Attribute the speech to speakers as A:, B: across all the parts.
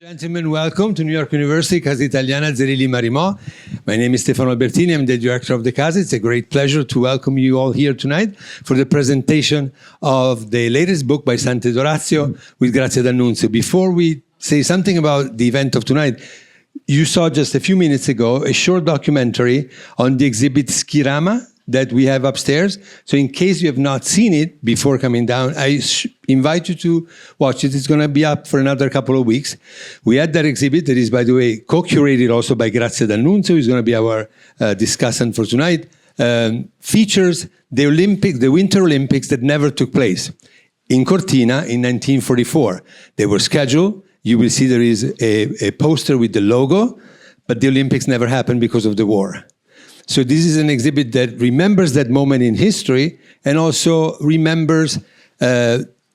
A: Gentlemen, welcome to New York University, Casa Italiana, zerilli-marimò. My name is Stefano Albertini. I'm the director of the Casa. It's a great pleasure to welcome you all here tonight for the presentation of the latest book by Sante D'Orazio with Grazia D'Annunzio. Before we say something about the event of tonight, you saw just a few minutes ago a short documentary on the exhibit Schirama that we have upstairs. So in case you have not seen it before coming down, I invite you to watch it. It's going to be up for another couple of weeks. We had that exhibit that is, by the way, co-curated also by Grazia D'Annunzio, who's going to be our discussant for tonight. Features the Winter Olympics that never took place in Cortina in 1944. They were scheduled. You will see there is a poster with the logo, but the Olympics never happened because of the war. So this is an exhibit that remembers that moment in history and also remembers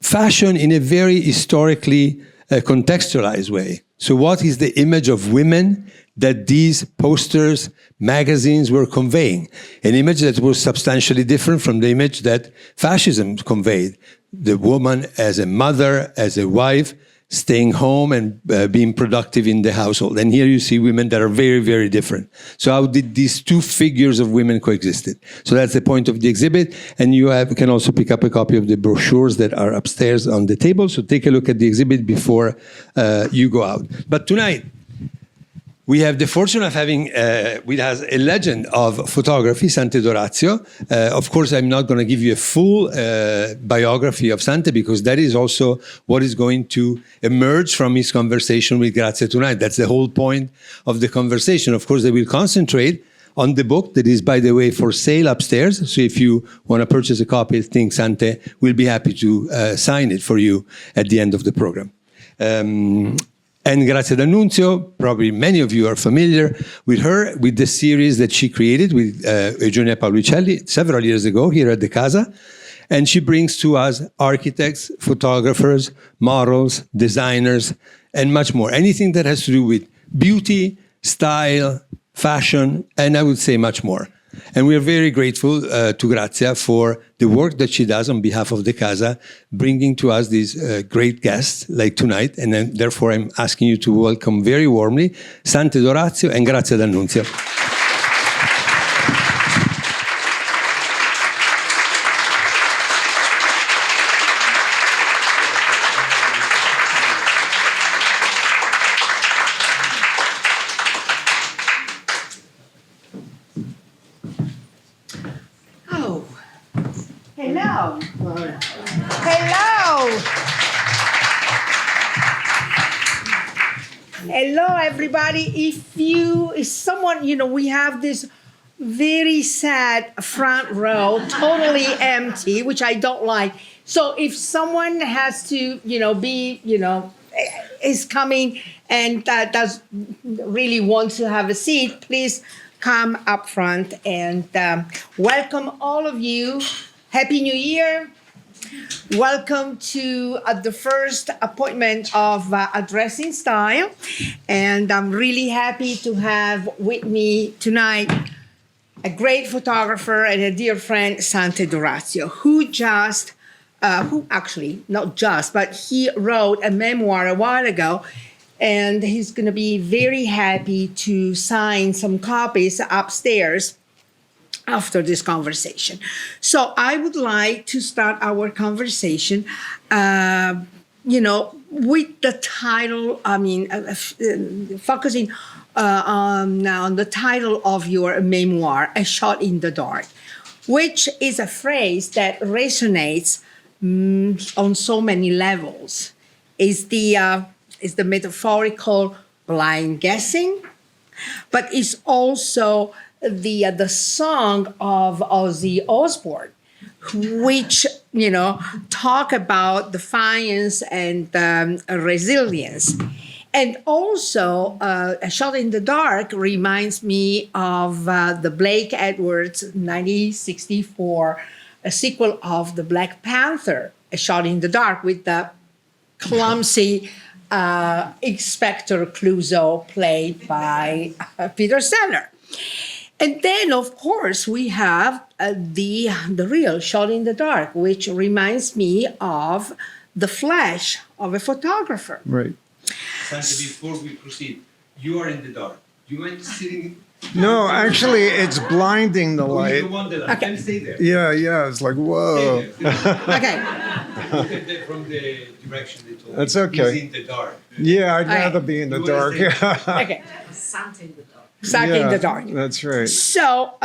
A: fashion in a very historically contextualized way. So what is the image of women that these posters, magazines were conveying? An image that was substantially different from the image that fascism conveyed. The woman as a mother, as a wife, staying home and being productive in the household. And here you see women that are very, very different. So how did these two figures of women coexisted? So that's the point of the exhibit. And you can also pick up a copy of the brochures that are upstairs on the table. So take a look at the exhibit before you go out. But tonight, we have the fortune of having with us a legend of photography, Sante D'Orazio. Of course, I'm not going to give you a full biography of Sante because that is also what is going to emerge from his conversation with Grazia tonight. That's the whole point of the conversation. Of course, they will concentrate on the book that is, by the way, for sale upstairs. So if you want to purchase a copy, I think Sante will be happy to sign it for you at the end of the program. And Grazia D'Annunzio, probably many of you are familiar with her, with the series that she created with Eugenia Paulicelli several years ago here at the Casa. And she brings to us architects, photographers, models, designers, and much more. Anything that has to do with beauty, style, fashion, and I would say much more. And we are very grateful to Grazia for the work that she does on behalf of the Casa, bringing to us these great guests like tonight. And then, therefore, I'm asking you to welcome very warmly Sante D'Orazio and Grazia D'Annunzio.
B: Hello. Hello. Hello, everybody. If someone, we have this very sad front row, totally empty, which I don't like. So if someone has to, is coming and does really want to have a seat, please come up front and welcome all of you. Happy New Year. Welcome to the first appointment of Addressing Style. And I'm really happy to have with me tonight a great photographer and a dear friend, Sante D'Orazio, who actually, not just, but he wrote a memoir a while ago. And he's going to be very happy to sign some copies upstairs after this conversation. So I would like to start our conversation, with the title, focusing on the title of your memoir, A Shot in the Dark, which is a phrase that resonates on so many levels. Is the metaphorical blind guessing, but it's also the song of Ozzy Osbourne, which, talk about defiance and resilience. And also, A Shot in the Dark reminds me of the Blake Edwards 1964 sequel of the Black Panther, A Shot in the Dark, with the clumsy Inspector Clouseau played by Peter Sellers. And then, of course, we have the real Shot in the Dark, which reminds me of the flash of a photographer.
A: Right. Sante, before we proceed, you are in the dark. Do you mind sitting?
C: No, actually, it's blinding the
A: Oh,
C: light.
A: you want the light.
B: Okay.
A: Then stay there.
C: Yeah, it's like, whoa.
A: Stay there.
B: Okay.
A: Look at that from the direction they told
C: That's
A: me.
C: okay.
A: He's in the dark.
C: Yeah, I'd
B: Okay.
C: rather be in the
A: You wanna
C: dark.
B: Okay.
D: Sante in the dark.
B: Stuck in the dark.
C: That's right.
B: So,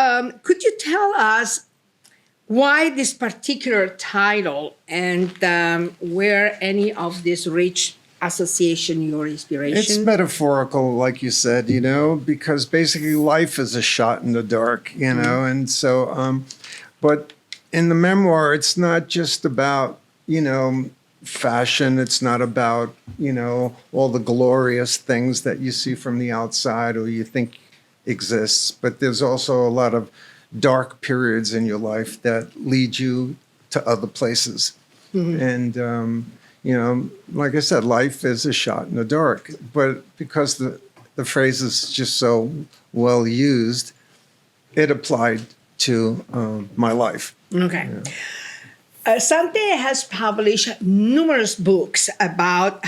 B: could you tell us why this particular title and where any of this rich association your inspiration?
C: It's metaphorical, like you said, because basically life is a shot in the dark, and so, but in the memoir, it's not just about, fashion. It's not about, all the glorious things that you see from the outside or you think exists, but there's also a lot of dark periods in your life that lead you to other places. And, like I said, life is a shot in the dark, but because the phrase is just so well used, it applied to my life.
B: Okay. Sante has published numerous books about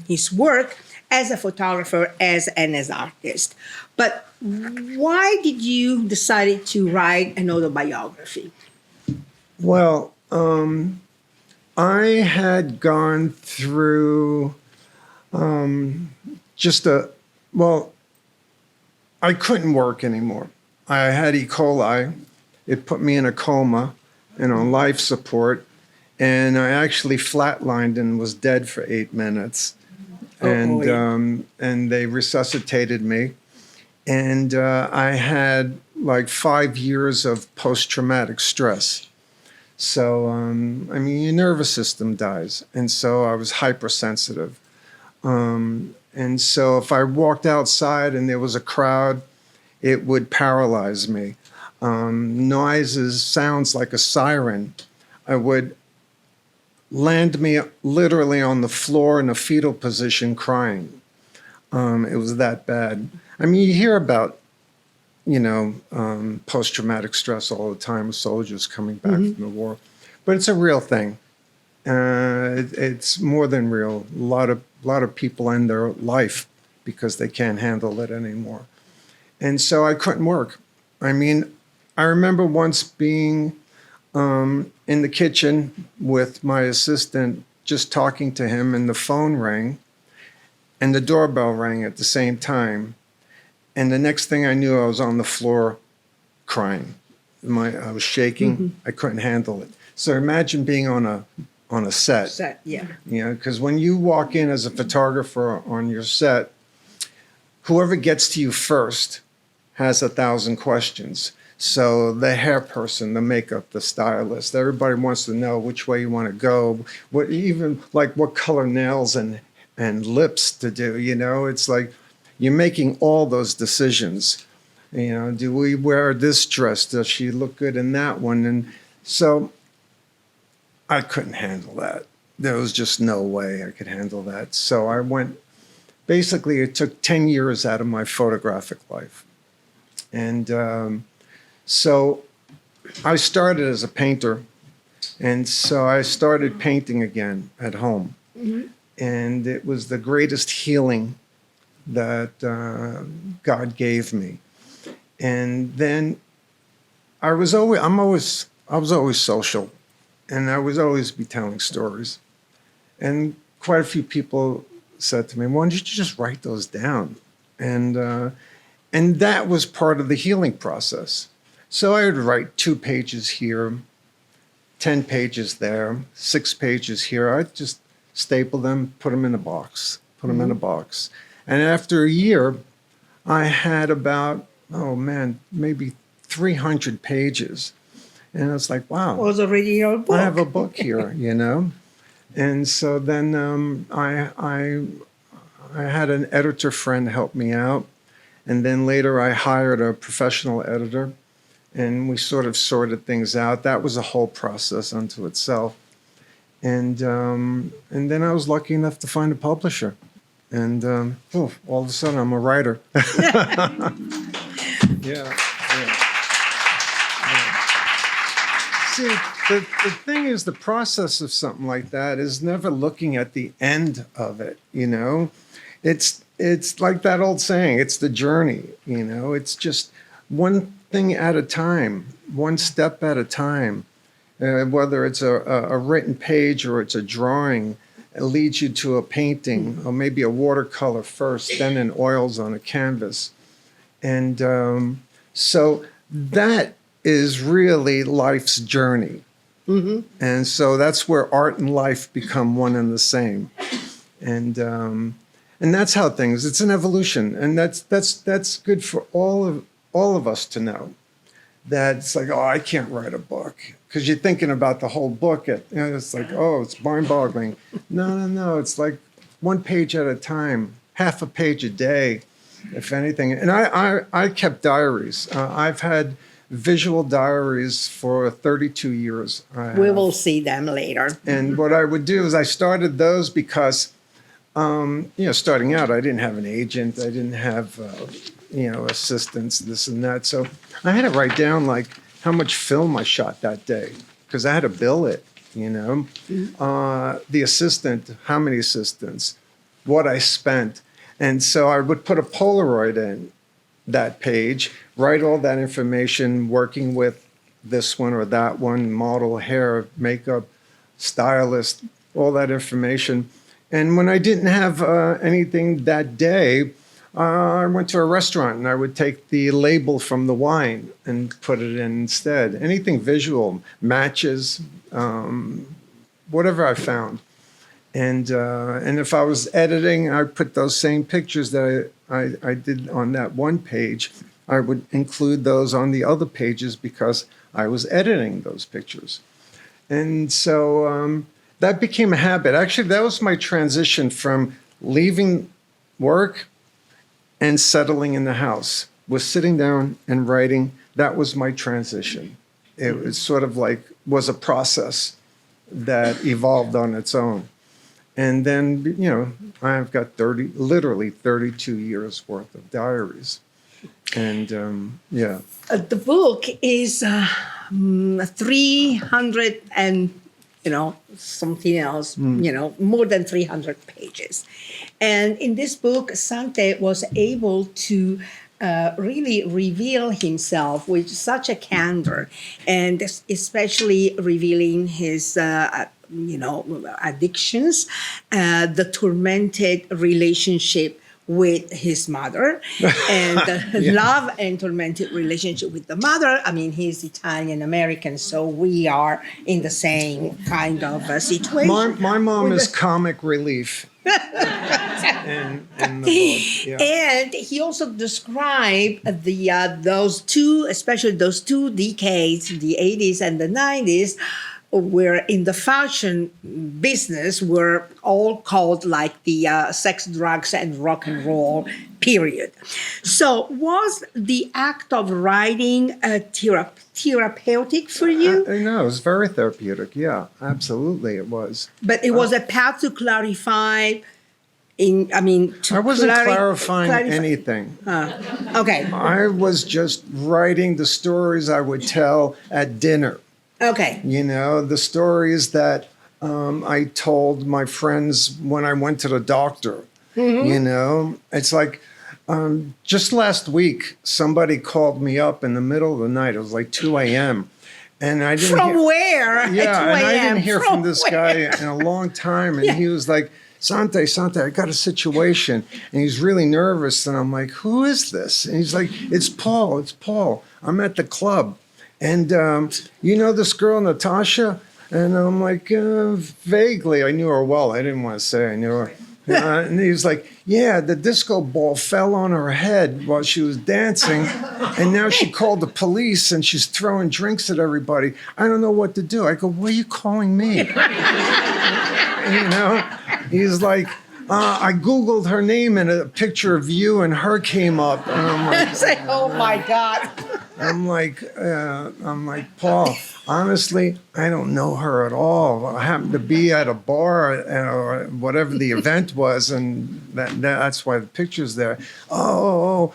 B: his work as a photographer, as an artist. But why did you decide to write an autobiography?
C: Well, I had gone through I couldn't work anymore. I had E. coli. It put me in a coma and on life support. And I actually flatlined and was dead for 8 minutes. And they resuscitated me. And I had like 5 years of post-traumatic stress. So, your nervous system dies. And so I was hypersensitive. And so if I walked outside and there was a crowd, it would paralyze me. Noises, sounds like a siren, I would land me literally on the floor in a fetal position crying. It was that bad. You hear about, post-traumatic stress all the time with soldiers coming back from the war, but it's a real thing. It's more than real. A lot of people end their life because they can't handle it anymore. And so I couldn't work. I remember once being in the kitchen with my assistant, just talking to him, and the phone rang, and the doorbell rang at the same time. And the next thing I knew, I was on the floor crying. I was shaking. I couldn't handle it. So imagine being on a set. Because when you walk in as a photographer on your set, whoever gets to you first has 1,000 questions. So the hair person, the makeup, the stylist, everybody wants to know which way you want to go, what color nails and lips to do. It's like you're making all those decisions. Do we wear this dress? Does she look good in that one? And so I couldn't handle that. There was just no way I could handle that. So I went, basically it took 10 years out of my photographic life. And so I started as a painter. And so I started painting again at home. And it was the greatest healing that God gave me. And then I was always social, and I was always be telling stories. And quite a few people said to me, "Why don't you just write those down?" And that was part of the healing process. So I would write 2 pages here, 10 pages there, 6 pages here. I'd just staple them, put them in a box, And after a year, I had about, maybe 300 pages. And I was like, wow.
B: It was already your book.
C: I have a book here, And so then I had an editor friend help me out. And then later I hired a professional editor, and we sort of sorted things out. That was a whole process unto itself. And then I was lucky enough to find a publisher. And all of a sudden I'm a writer. Yeah. See, the thing is, the process of something like that is never looking at the end of it, it's like that old saying, it's the journey, you know, it's just one thing at a time, one step at a time. Whether it's a written page or it's a drawing, it leads you to a painting or maybe a watercolor first, then in oils on a canvas. And so that is really life's journey. Mm-hmm. And so that's where art and life become one and the same. And that's how things, it's an evolution. And that's good for all of us to know. That it's like, oh, I can't write a book. Because you're thinking about the whole book. It's like, oh, it's mind-boggling. No. It's like one page at a time, half a page a day, if anything. And I kept diaries. I've had visual diaries for 32 years.
B: We will see them later.
C: And what I would do is I started those because, starting out, I didn't have an agent. I didn't have, assistants, this and that. So I had to write down, like, how much film I shot that day, because I had to bill it, the assistant, how many assistants, what I spent. And so I would put a Polaroid in that page, write all that information, working with this one or that one, model, hair, makeup, stylist, all that information. And when I didn't have anything that day, I went to a restaurant and I would take the label from the wine and put it in instead. Anything visual, matches, whatever I found. And if I was editing, I put those same pictures that I did on that one page. I would include those on the other pages because I was editing those pictures. And so that became a habit. Actually, that was my transition from leaving work and settling in the house, was sitting down and writing. That was my transition. It was sort of like, was a process that evolved on its own. And then, I've got literally 32 years worth of diaries. And
B: the book is 300 and, something else, more than 300 pages. And in this book, Sante was able to really reveal himself with such a candor, and especially revealing his, addictions, the tormented relationship with his mother, and the love and tormented relationship with the mother. I mean, he's Italian-American, so we are in the same kind of situation.
C: My mom is comic relief. in the book. Yeah.
B: And he also described especially those two decades, the 80s and the 90s, where in the fashion business were all called like the sex, drugs, and rock and roll period. So was the act of writing therapeutic for you?
C: No, it was very therapeutic. Yeah, absolutely it was.
B: But it was a path to clarify.
C: I wasn't clarifying anything.
B: Okay.
C: I was just writing the stories I would tell at dinner.
B: Okay.
C: The stories that I told my friends when I went to the doctor. Mm-hmm. It's like just last week, somebody called me up in the middle of the night. It was like 2 a.m. And I didn't
B: From where?
C: Yeah, and I didn't hear from this guy in a long time. And he was like, Sante, I got a situation. And he's really nervous. And I'm like, who is this? And he's like, it's Paul. I'm at the club. And this girl, Natasha? And I'm like, vaguely. I knew her well. I didn't want to say I knew her. And he was like, yeah, the disco ball fell on her head while she was dancing. And now she called the police and she's throwing drinks at everybody. I don't know what to do. I go, why are you calling me? He's like, I Googled her name and a picture of you and her came up. And I'm like,
B: oh my God.
C: I'm like, Paul, honestly, I don't know her at all. I happened to be at a bar or whatever the event was, and that's why the picture's there. So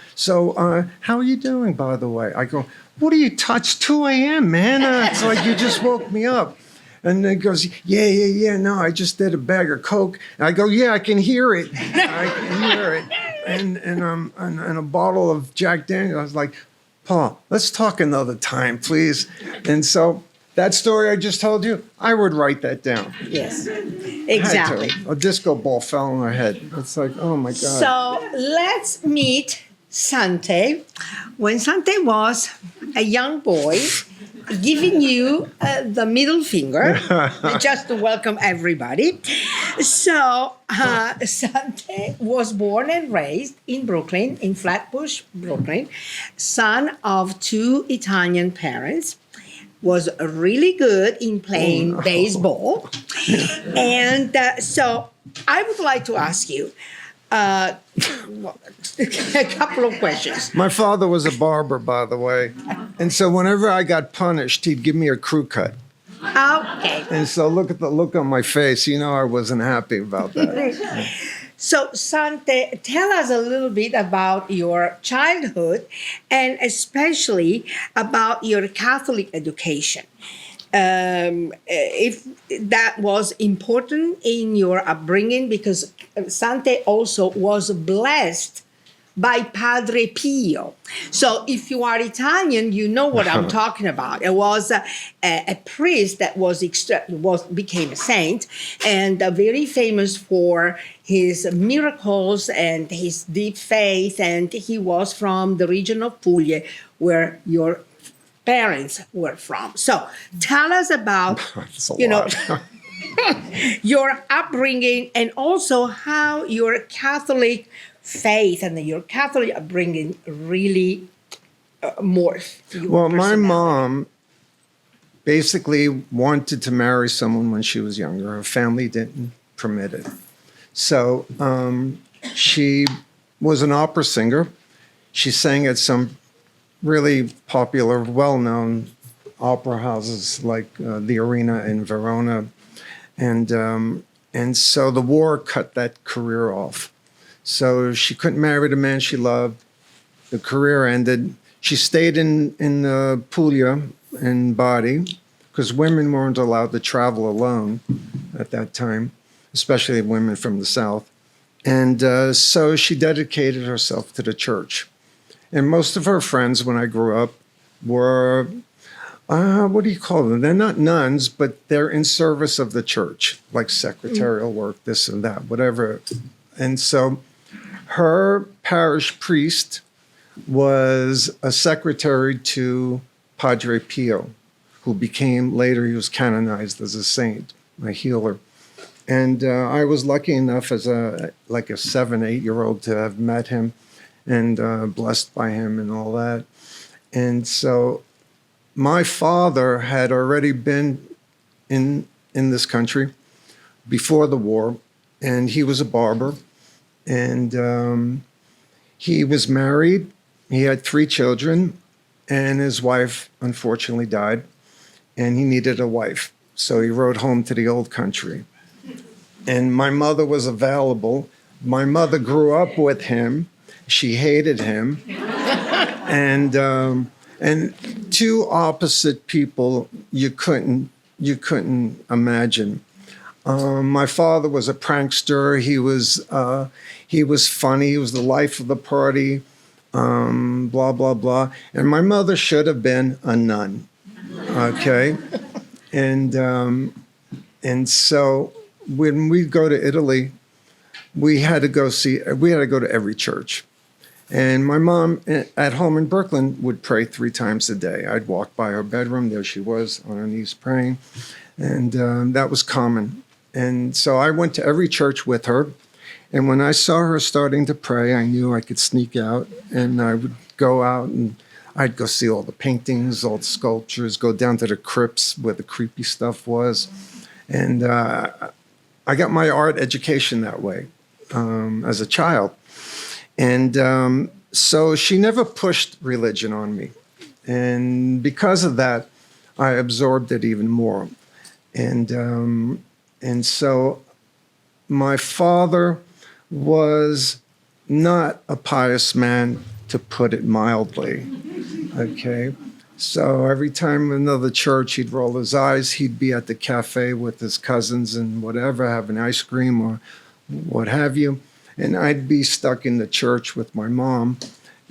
C: how are you doing, by the way? I go, what are you, it's 2 a.m., man? It's like you just woke me up. And then he goes, yeah, no, I just did a bag of Coke. And I go, yeah, I can hear it. I can hear it. And a bottle of Jack Daniels. I was like, Paul, let's talk another time, please. And so that story I just told you, I would write that down.
B: Yes,
C: I had
B: exactly.
C: to. A disco ball fell on my head. It's like, oh my God.
B: So let's meet Sante. When Sante was a young boy, giving you the middle finger, just to welcome everybody. So Sante was born and raised in Brooklyn, in Flatbush, Brooklyn, son of two Italian parents. Was really good in playing baseball. And so I would like to ask you a couple of questions.
C: My father was a barber, by the way. And so whenever I got punished, he'd give me a crew cut.
B: Okay.
C: And so look at the look on my face. You know I wasn't happy about that.
B: So, Sante, tell us a little bit about your childhood and especially about your Catholic education. If that was important in your upbringing, because Sante also was blessed by Padre Pio. So if you are Italian, you know what I'm talking about. It was a priest that became a saint and very famous for his miracles and his deep faith. And he was from the region of Puglia, where your parents were from. So tell us about, your upbringing and also how your Catholic faith and your Catholic upbringing really morphed.
C: Well, my mom basically wanted to marry someone when she was younger. Her family didn't permit it. So she was an opera singer. She sang at some really popular, well-known opera houses like the Arena in Verona. And so the war cut that career off. So she couldn't marry the man she loved. The career ended. She stayed in Puglia, in Bari, because women weren't allowed to travel alone at that time, especially women from the South. And so she dedicated herself to the church. And most of her friends, when I grew up, were, what do you call them? They're not nuns, but they're in service of the church, like secretarial work, this and that, whatever. And so her parish priest was a secretary to Padre Pio, who became, later he was canonized as a saint, a healer. And I was lucky enough as a 7, 8-year-old to have met him and blessed by him and all that. And so my father had already been in this country before the war, and he was a barber. And he was married. He had 3 children, and his wife unfortunately died, and he needed a wife. So he rode home to the old country. And my mother was available. My mother grew up with him. She hated him. And 2 opposite people you couldn't imagine. My father was a prankster. He was funny. He was the life of the party. Blah blah blah. And my mother should have been a nun. Okay, and so when we go to Italy, we had to go to every church. And my mom at home in Brooklyn would pray 3 times a day. I'd walk by her bedroom. There she was on her knees praying. And that was common. And so I went to every church with her. And when I saw her starting to pray, I knew I could sneak out. And I would go out and I'd go see all the paintings, all the sculptures, go down to the crypts where the creepy stuff was. And I got my art education that way as a child. And so she never pushed religion on me. And because of that, I absorbed it even more. And so my father was not a pious man, to put it mildly, okay? So every time another church, he'd roll his eyes. He'd be at the cafe with his cousins and whatever, having ice cream or what have you. And I'd be stuck in the church with my mom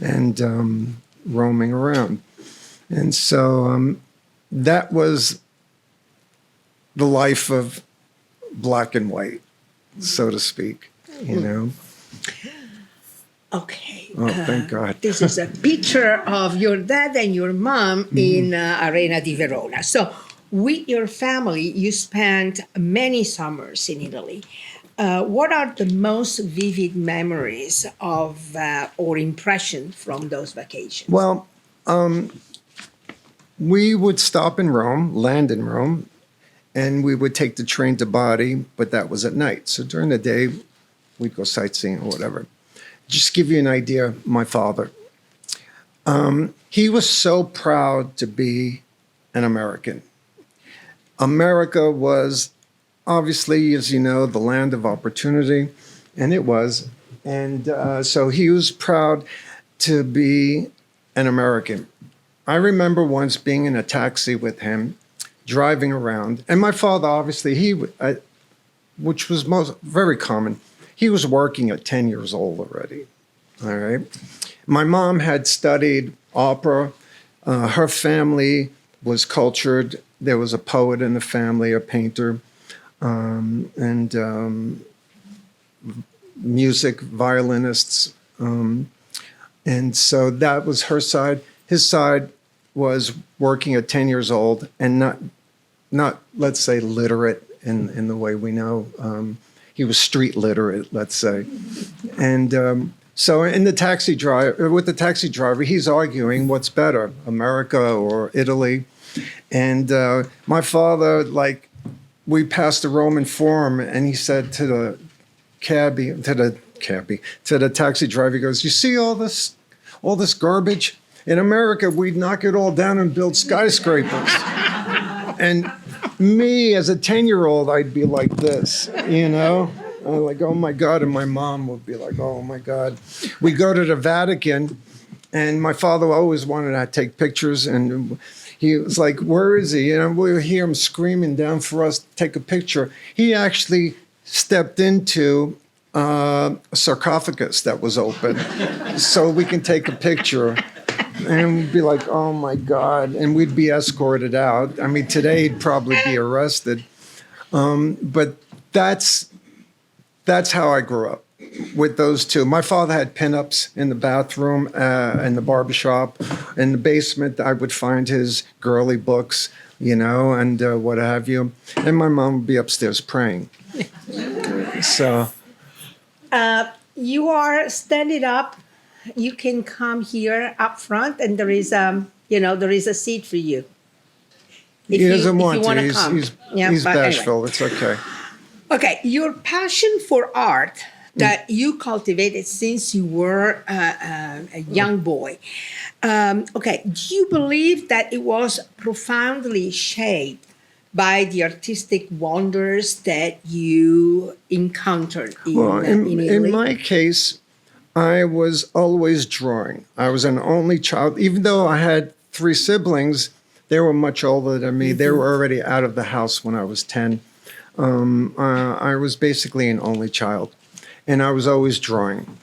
C: and roaming around. And so that was the life of black and white, so to speak, you know.
B: Okay.
C: Oh, thank God.
B: This is a picture of your dad and your mom in Arena di Verona. So with your family, you spent many summers in Italy. What are the most vivid memories of or impression from those vacations?
C: Well, we would stop in Rome, land in Rome, and we would take the train to Bari, but that was at night. So during the day, we'd go sightseeing or whatever. Just give you an idea, my father. He was so proud to be an American. America was obviously, as you know, the land of opportunity, and it was. And so he was proud to be an American. I remember once being in a taxi with him, driving around, and my father, obviously, which was very common, he was working at 10 years old already, all right? My mom had studied opera. Her family was cultured. There was a poet in the family, a painter, and music, violinists. And so that was her side. His side was working at 10 years old and not let's say, literate in the way we know. He was street literate, let's say. And so with the taxi driver, he's arguing what's better, America or Italy. And my father, we passed the Roman Forum, and he said to the taxi driver, he goes, "You see all this garbage? In America, we'd knock it all down and build skyscrapers." And me, as a 10-year-old, I'd be like this, you know? I'm like, oh my God. And my mom would be like, oh my God. We go to the Vatican, and my father always wanted to take pictures, and he was like, where is he? And we would hear him screaming down for us to take a picture. He actually stepped into a sarcophagus that was open so we can take a picture. And we'd be like, oh my God. And we'd be escorted out. I mean, today he'd probably be arrested. But that's how I grew up, with those two. My father had pinups in the bathroom, in the barbershop. In the basement, I would find his girly books, you know, and what have you. And my mom would be upstairs praying. So.
B: You are standing up. You can come here up front, and there is a seat for you.
C: He doesn't want to. He's bashful.
B: Anyway.
C: It's okay.
B: Okay, your passion for art that you cultivated since you were a young boy. Okay, do you believe that it was profoundly shaped by the artistic wonders that you encountered in Italy?
C: In my case, I was always drawing. I was an only child. Even though I had 3 siblings, they were much older than me. Mm-hmm. They were already out of the house when I was 10. I was basically an only child, and I was always drawing.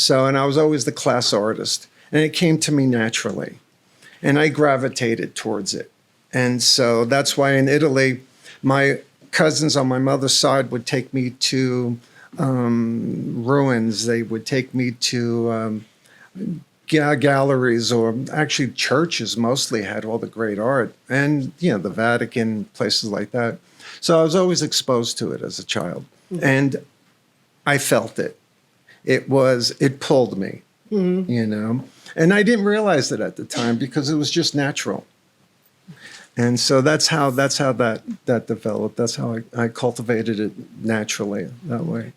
C: And I was always the class artist, and it came to me naturally, and I gravitated towards it. And so that's why in Italy, my cousins on my mother's side would take me to ruins. They would take me to galleries, or actually churches mostly had all the great art, and the Vatican, places like that. So I was always exposed to it as a child, and I felt it. It pulled me, you know, and I didn't realize it at the time because it was just natural. And so that's how that developed. That's how I cultivated it naturally that way.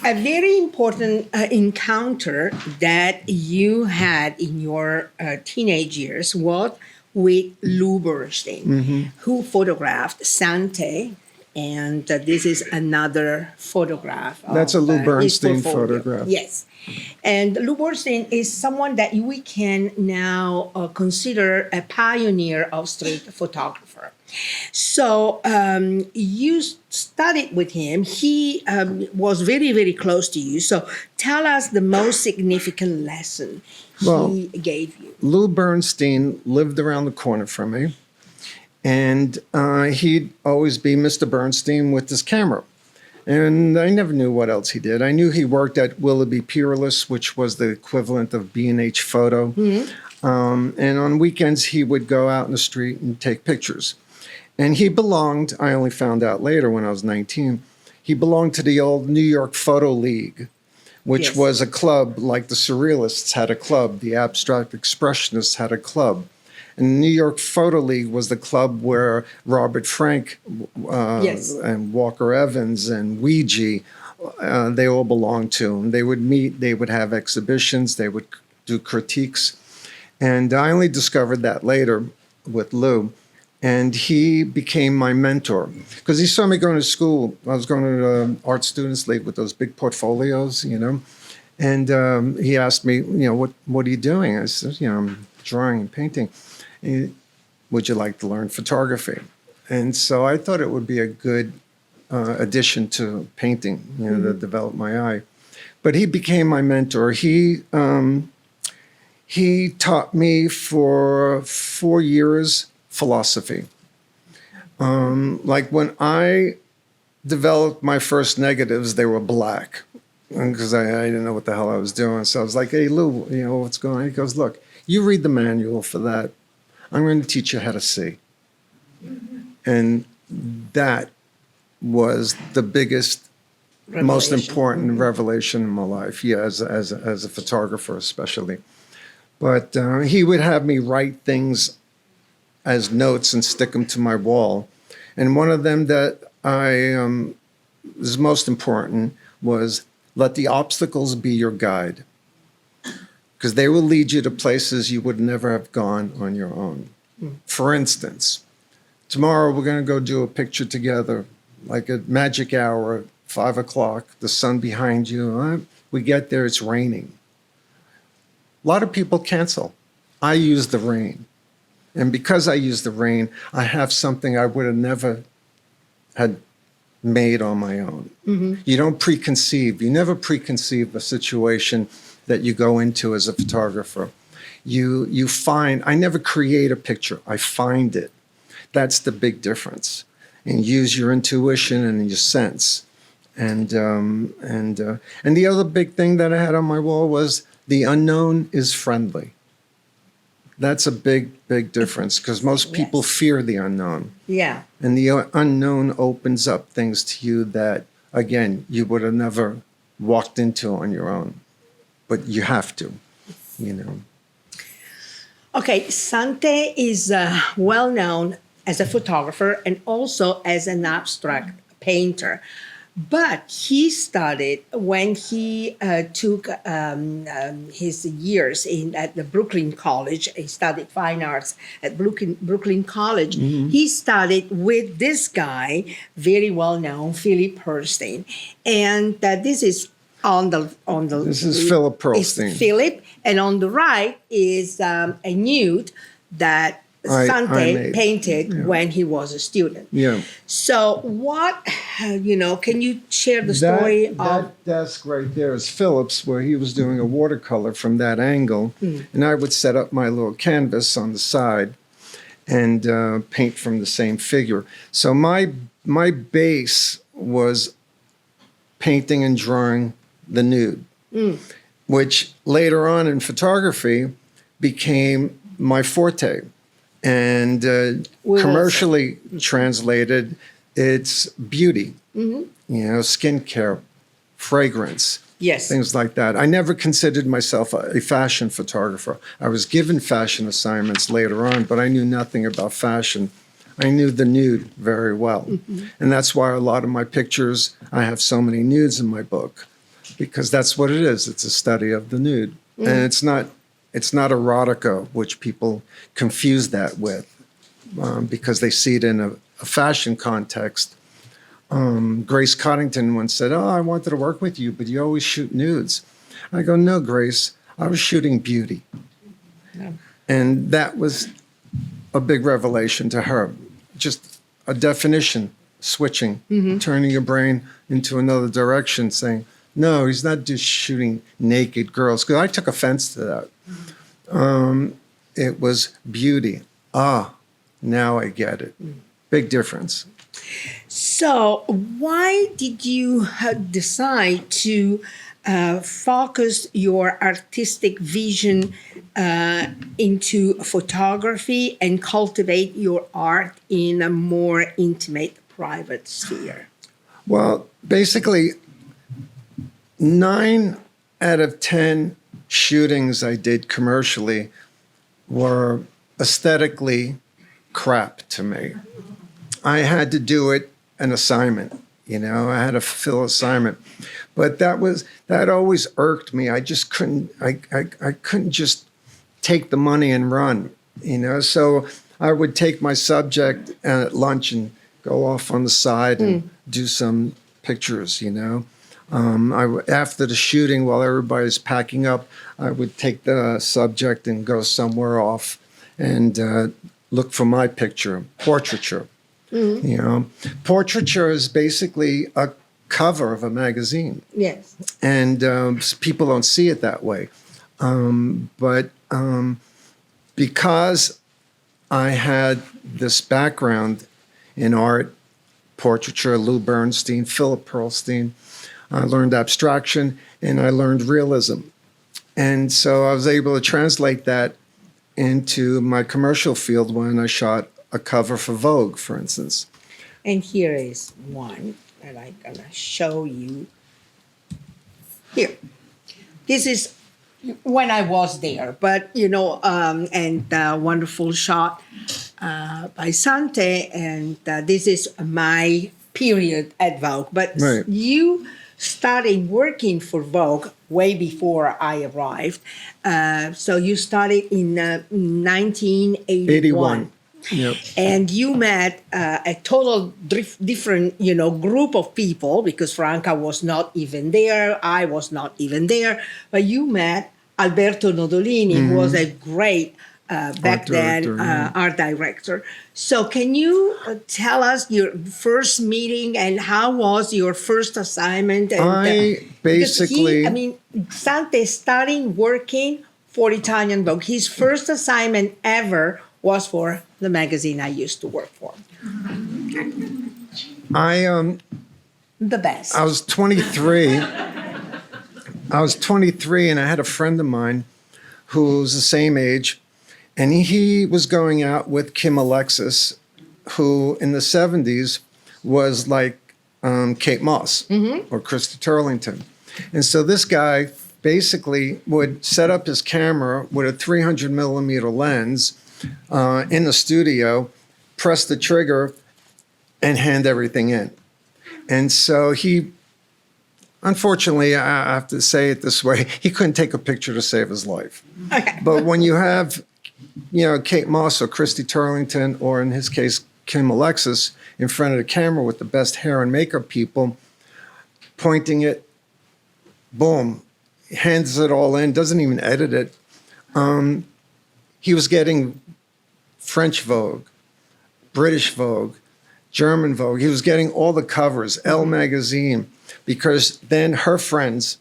B: A very important encounter that you had in your teenage years was with Lou Bernstein, who photographed Sante, and this is another photograph.
C: That's a Lou Bernstein photograph.
B: Yes. And Lou Bernstein is someone that we can now consider a pioneer of street photographer. So you studied with him. He was very, very close to you. So tell us the most significant lesson he gave you.
C: Lou Bernstein lived around the corner from me, and he'd always be Mr. Bernstein with his camera. And I never knew what else he did. I knew he worked at Willoughby Peerless, which was the equivalent of B&H Photo. And on weekends, he would go out in the street and take pictures. And he belonged, I only found out later when I was 19, he belonged to the old New York Photo League, which was a club like the Surrealists had a club, the Abstract Expressionists had a club. And the New York Photo League was the club where Robert Frank and Walker Evans and Ouija, they all belonged to. And they would meet, they would have exhibitions, they would do critiques. And I only discovered that later with Lou. And he became my mentor because he saw me going to school. I was going to the Art Students League with those big portfolios, you know. And he asked me, you know, what are you doing? I said, you know, I'm drawing and painting. Would you like to learn photography? And so I thought it would be a good addition to painting, you know, to develop my eye. But he became my mentor. He taught me for 4 years philosophy. Like when I developed my first negatives, they were black because I didn't know what the hell I was doing. So I was like, hey, Lou, you know, what's going on? He goes, look, you read the manual for that. I'm going to teach you how to see. And that was the biggest, most important revelation in my life. Yeah, as a photographer especially. But he would have me write things as notes and stick them to my wall. And one of them that is most important was let the obstacles be your guide, because they will lead you to places you would never have gone on your own. For instance, tomorrow we're going to go do a picture together, like a magic hour, 5 o'clock, the sun behind you. We get there, it's raining. A lot of people cancel. I use the rain. And because I use the rain, I have something I would have never had made on my own. You don't preconceive. You never preconceive a situation that you go into as a photographer. You find, I never create a picture, I find it. That's the big difference. And use your intuition and your sense. And the other big thing that I had on my wall was the unknown is friendly. That's a big, big difference because most people fear the unknown. Yeah. And the unknown opens up things to you that, again, you would have never walked into on your own. But you have to, you know.
B: Okay, Sante is well known as a photographer and also as an abstract painter. But he studied when he took his years at the Brooklyn College. He studied fine arts at Brooklyn College. He studied with this guy, very well known, Philip Pearlstein, and this is on the.
C: This is Philip Pearlstein.
B: Philip, and on the right is a nude that Sante painted when he was a student. Yeah. So what, can you share the story of...
C: That desk right there is Philip's, where he was doing a watercolor from that angle. And I would set up my little canvas on the side and paint from the same figure. So my base was painting and drawing the nude, which later on in photography became my forte. And commercially translated, it's beauty, skincare, fragrance, things like that. I never considered myself a fashion photographer. I was given fashion assignments later on, but I knew nothing about fashion. I knew the nude very well. And that's why a lot of my pictures, I have so many nudes in my book, because that's what it is. It's a study of the nude. And it's not erotica, which people confuse that with because they see it in a fashion context. Grace Coddington once said, I wanted to work with you, but you always shoot nudes. I go, no, Grace, I was shooting beauty.
B: No.
C: And that was a big revelation to her. Just a definition, switching, turning your brain into another direction, saying, no, he's not just shooting naked girls. Because I took offense to that. It was beauty. Now I get it. Big difference.
B: So, why did you decide to focus your artistic vision into photography and cultivate your art in a more intimate, private sphere?
C: Well, basically, 9 out of 10 shootings I did commercially were aesthetically crap to me. I had to do it an assignment, I had to fulfill assignment. But that always irked me. I just couldn't, I couldn't just take the money and run, So I would take my subject at lunch and go off on the side and do some pictures, After the shooting, while everybody's packing up, I would take the subject and go somewhere off and look for my picture, portraiture. Portraiture is basically a cover of a magazine.
B: Yes.
C: And people don't see it that way. But because I had this background in art, portraiture, Lou Bernstein, Philip Pearlstein, I learned abstraction and I learned realism. And so I was able to translate that into my commercial field when I shot a cover for Vogue, for instance.
B: And here is one that I'm going to show you. Here. This is when I was there, but, and wonderful shot by Sante, and this is my period at Vogue. But
C: Right.
B: you started working for Vogue way before I arrived. So you started in 1981.
C: 81. Yep.
B: And you met a total different, group of people, because Franca was not even there, I was not even there, but you met Alberto Nodolini, who was a great back then art director. So can you tell us your first meeting and how was your first assignment? And, Sante starting working for Italian Vogue. His first assignment ever was for the magazine I used to work for. The best.
C: I was 23. I was 23 and I had a friend of mine who was the same age, and he was going out with Kim Alexis, who in the 70s was like Kate Moss or Krista Turlington. And so this guy basically would set up his camera with a 300 millimeter lens in the studio, press the trigger, and hand everything in. And so he, unfortunately, I have to say it this way, he couldn't take a picture to save his life.
B: Okay.
C: But when you have, Kate Moss or Christy Turlington, or in his case, Kim Alexis, in front of the camera with the best hair and makeup people, pointing it, boom, hands it all in, doesn't even edit it. He was getting French Vogue, British Vogue, German Vogue. He was getting all the covers, Elle magazine, because then her friends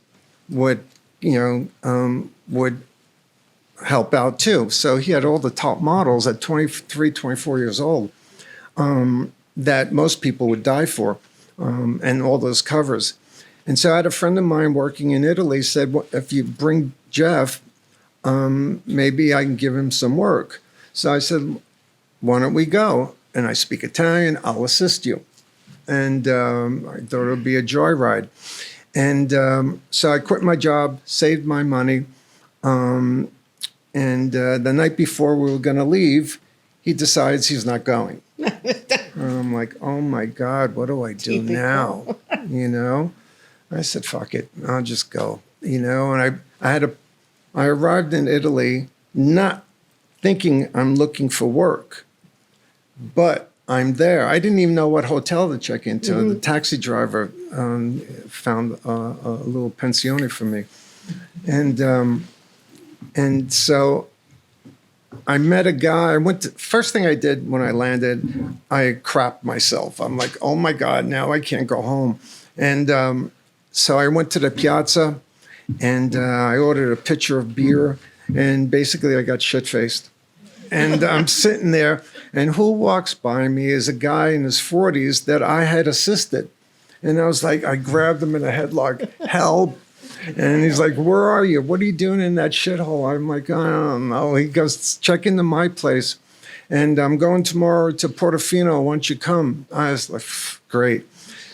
C: would, would help out too. So he had all the top models at 23, 24 years old that most people would die for, and all those covers. And so I had a friend of mine working in Italy said, well, if you bring Jeff, maybe I can give him some work. So I said, why don't we go? And I speak Italian, I'll assist you. And I thought it would be a joyride. And so I quit my job, saved my money. And the night before we were going to leave, he decides he's not going. I'm like, oh my God, what do I do now? I said, fuck it, I'll just go. And I arrived in Italy not thinking I'm looking for work, but I'm there. I didn't even know what hotel to check into. The taxi driver found a little pensione for me. And so I met a guy. First thing I did when I landed, I crapped myself. I'm like, oh my God, now I can't go home. And so I went to the piazza and I ordered a pitcher of beer. And basically I got shit-faced. And I'm sitting there, and who walks by me is a guy in his 40s that I had assisted. And I was like, I grabbed him in a headlock, help. And he's like, where are you? What are you doing in that shithole? I'm like, I don't know. He goes, check into my place. And I'm going tomorrow to Portofino. Why don't you come? I was like, great.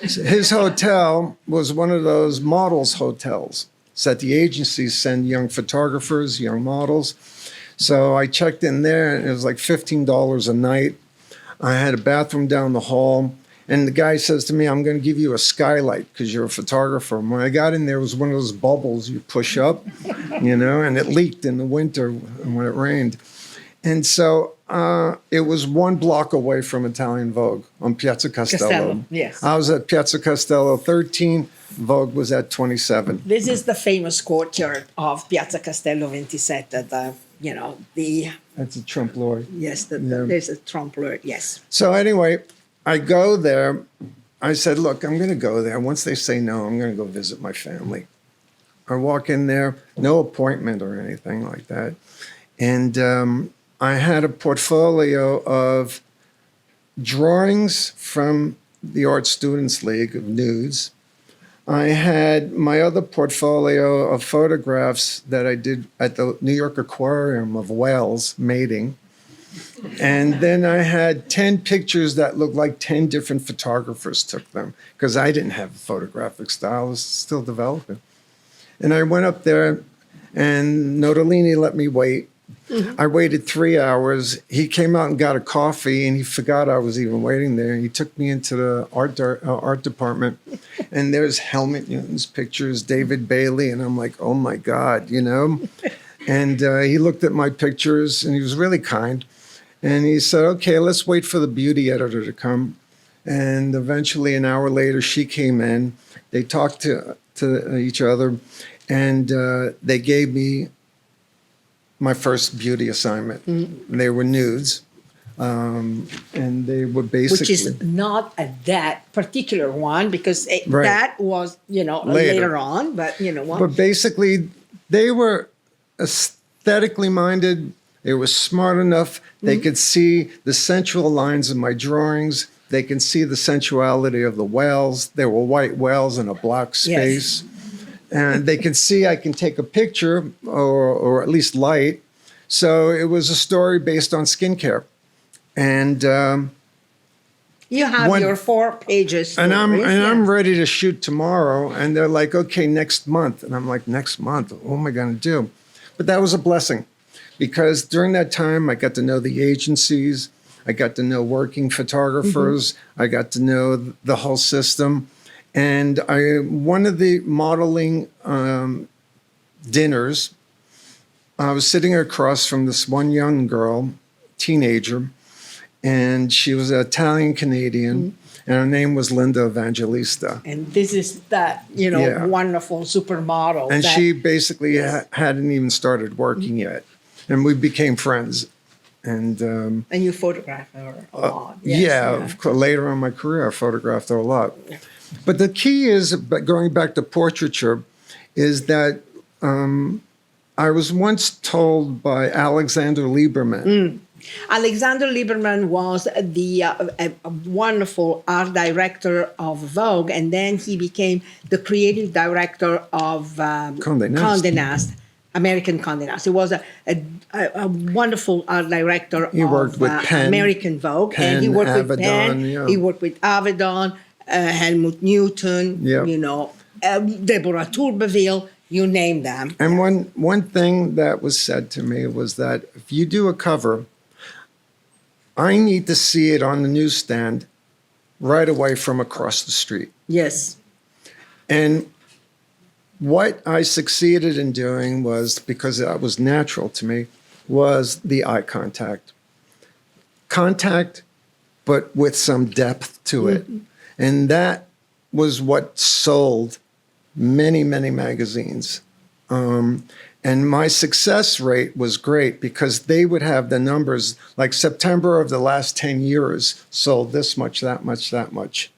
C: His hotel was one of those models hotels. So that the agencies send young photographers, young models. So I checked in there, and it was like $15 a night. I had a bathroom down the hall. And the guy says to me, I'm going to give you a skylight because you're a photographer. And when I got in there, it was one of those bubbles you push up, and it leaked in the winter when it rained. And so it was 1 block away from Italian Vogue on Piazza Castello.
B: Yes.
C: I was at Piazza Castello 13. Vogue was at 27.
B: This is the famous courtyard of Piazza Castello 27,
C: That's a trompe l'oeil.
B: Yes,
C: Yeah.
B: there's a trompe l'oeil, yes.
C: So anyway, I go there. I said, look, I'm going to go there. Once they say no, I'm going to go visit my family. I walk in there, no appointment or anything like that. And I had a portfolio of drawings from the Art Students League of nudes. I had my other portfolio of photographs that I did at the New York Aquarium of whales mating. And then I had 10 pictures that looked like 10 different photographers took them because I didn't have a photographic style. I was still developing. And I went up there and Notolini let me wait. Mm-hmm. I waited 3 hours. He came out and got a coffee and he forgot I was even waiting there. He took me into the art department and there's Helmut Newton's pictures, David Bailey. And I'm like, oh my God, And he looked at my pictures and he was really kind. And he said, okay, let's wait for the beauty editor to come. And eventually, an hour later, she came in. They talked to each other, and they gave me my first beauty assignment. Mm-hmm. They were nudes, and they were basically...
B: Which is not that particular one, because
C: Right.
B: that was, later on, but,
C: But basically, they were aesthetically minded. They were smart enough. They could see the sensual lines of my drawings. They can see the sensuality of the whales. There were white whales in a black space. Yes. And they can see I can take a picture or at least light. So it was a story based on skincare. And
B: you have your 4 pages.
C: And I'm ready to shoot tomorrow. And they're like, okay, next month. And I'm like, next month? What am I going to do? But that was a blessing. Because during that time, I got to know the agencies, I got to know working photographers, I got to know the whole system. And one of the modeling dinners, I was sitting across from this one young girl, teenager, and she was an Italian-Canadian, and her name was Linda Evangelista.
B: And this is that, wonderful supermodel.
C: And she basically hadn't even started working yet. And we became friends. And
B: you photographed her a lot.
C: Of course, later in my career, I photographed her a lot. Yeah. But the key is, going back to portraiture, is that I was once told by Alexander Lieberman.
B: Alexander Lieberman was a wonderful art director of Vogue, and then he became the creative director of Condé Nast. American Condé Nast. He was a wonderful art director
C: he worked with Penn,
B: American Vogue.
C: Penn,
B: and he worked
C: Avedon,
B: with Penn.
C: Yeah.
B: He worked with Avedon, Helmut Newton, Deborah Turbeville, you name them.
C: And one thing that was said to me was that if you do a cover, I need to see it on the newsstand right away from across the street.
B: Yes.
C: And what I succeeded in doing was, because that was natural to me, was the eye contact. Contact, but with some depth to it. And that was what sold many, many magazines. And my success rate was great because they would have the numbers like September of the last 10 years sold this much, that much, that much.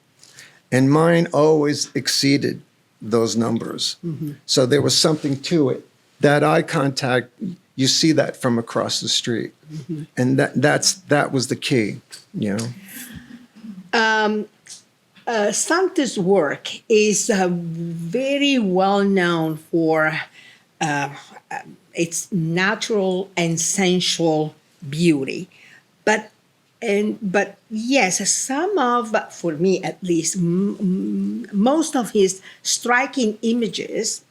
C: And mine always exceeded those numbers. So there was something to it. That eye contact, you see that from across the street. And that was the key, you know.
B: Sante's work is very well known for its natural and sensual beauty, but yes, some of, for me at least, most of his striking images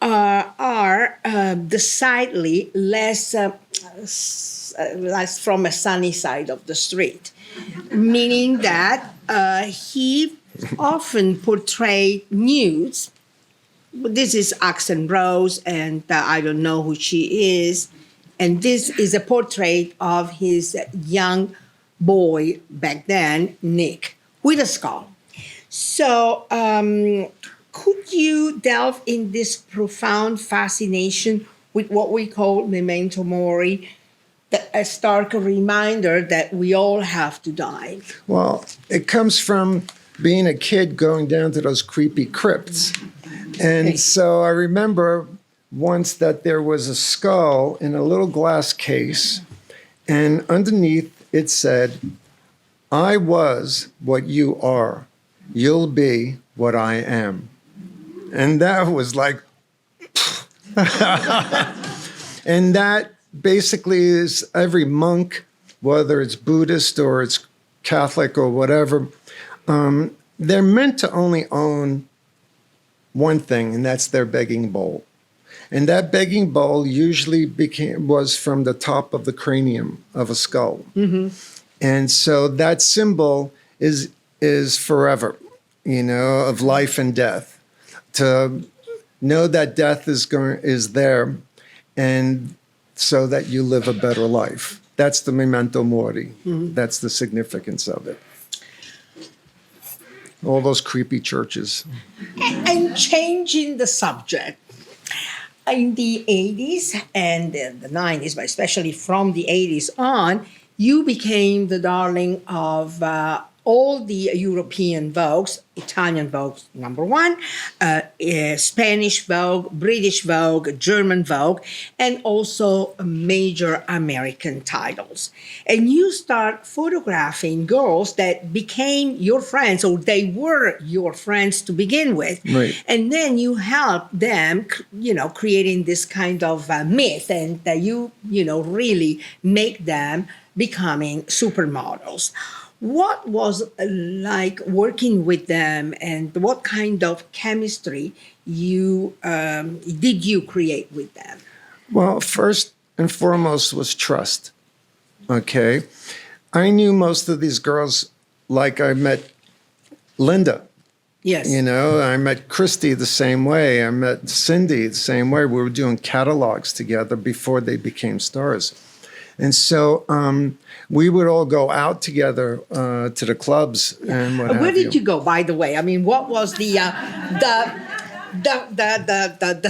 B: are decidedly less from a sunny side of the street, meaning that he often portrayed nudes. This is Accent Rose, and I don't know who she is. And this is a portrait of his young boy back then, Nick, with a skull. So could you delve in this profound fascination with what we call memento mori, a stark reminder that we all have to die?
C: Well, it comes from being a kid going down to those creepy crypts. And so I remember once that there was a skull in a little glass case, and underneath it said, "I was what you are. You'll be what I am." And that was like, and that basically is every monk, whether it's Buddhist or it's Catholic or whatever, they're meant to only own one thing, and that's their begging bowl. And that begging bowl usually was from the top of the cranium of a skull. And so that symbol is forever, you know, of life and death. To know that death is there, and so that you live a better life. That's the memento mori. That's the significance of it. All those creepy churches.
B: And changing the subject. In the 80s and the 90s, but especially from the 80s on, you became the darling of all the European Vogues, Italian Vogue #1, Spanish Vogue, British Vogue, German Vogue, and also major American titles. And you start photographing girls that became your friends, or they were your friends to begin with.
C: Right.
B: And then you help them, you know, creating this kind of myth, and that you really make them becoming supermodels. What was like working with them, and what kind of chemistry did you create with them?
C: Well, first and foremost was trust. Okay. I knew most of these girls, like I met Linda.
B: Yes.
C: You know, I met Christy the same way. I met Cindy the same way. We were doing catalogs together before they became stars. And so we would all go out together to the clubs and what have you.
B: Where did you go, by the way? I mean, what was the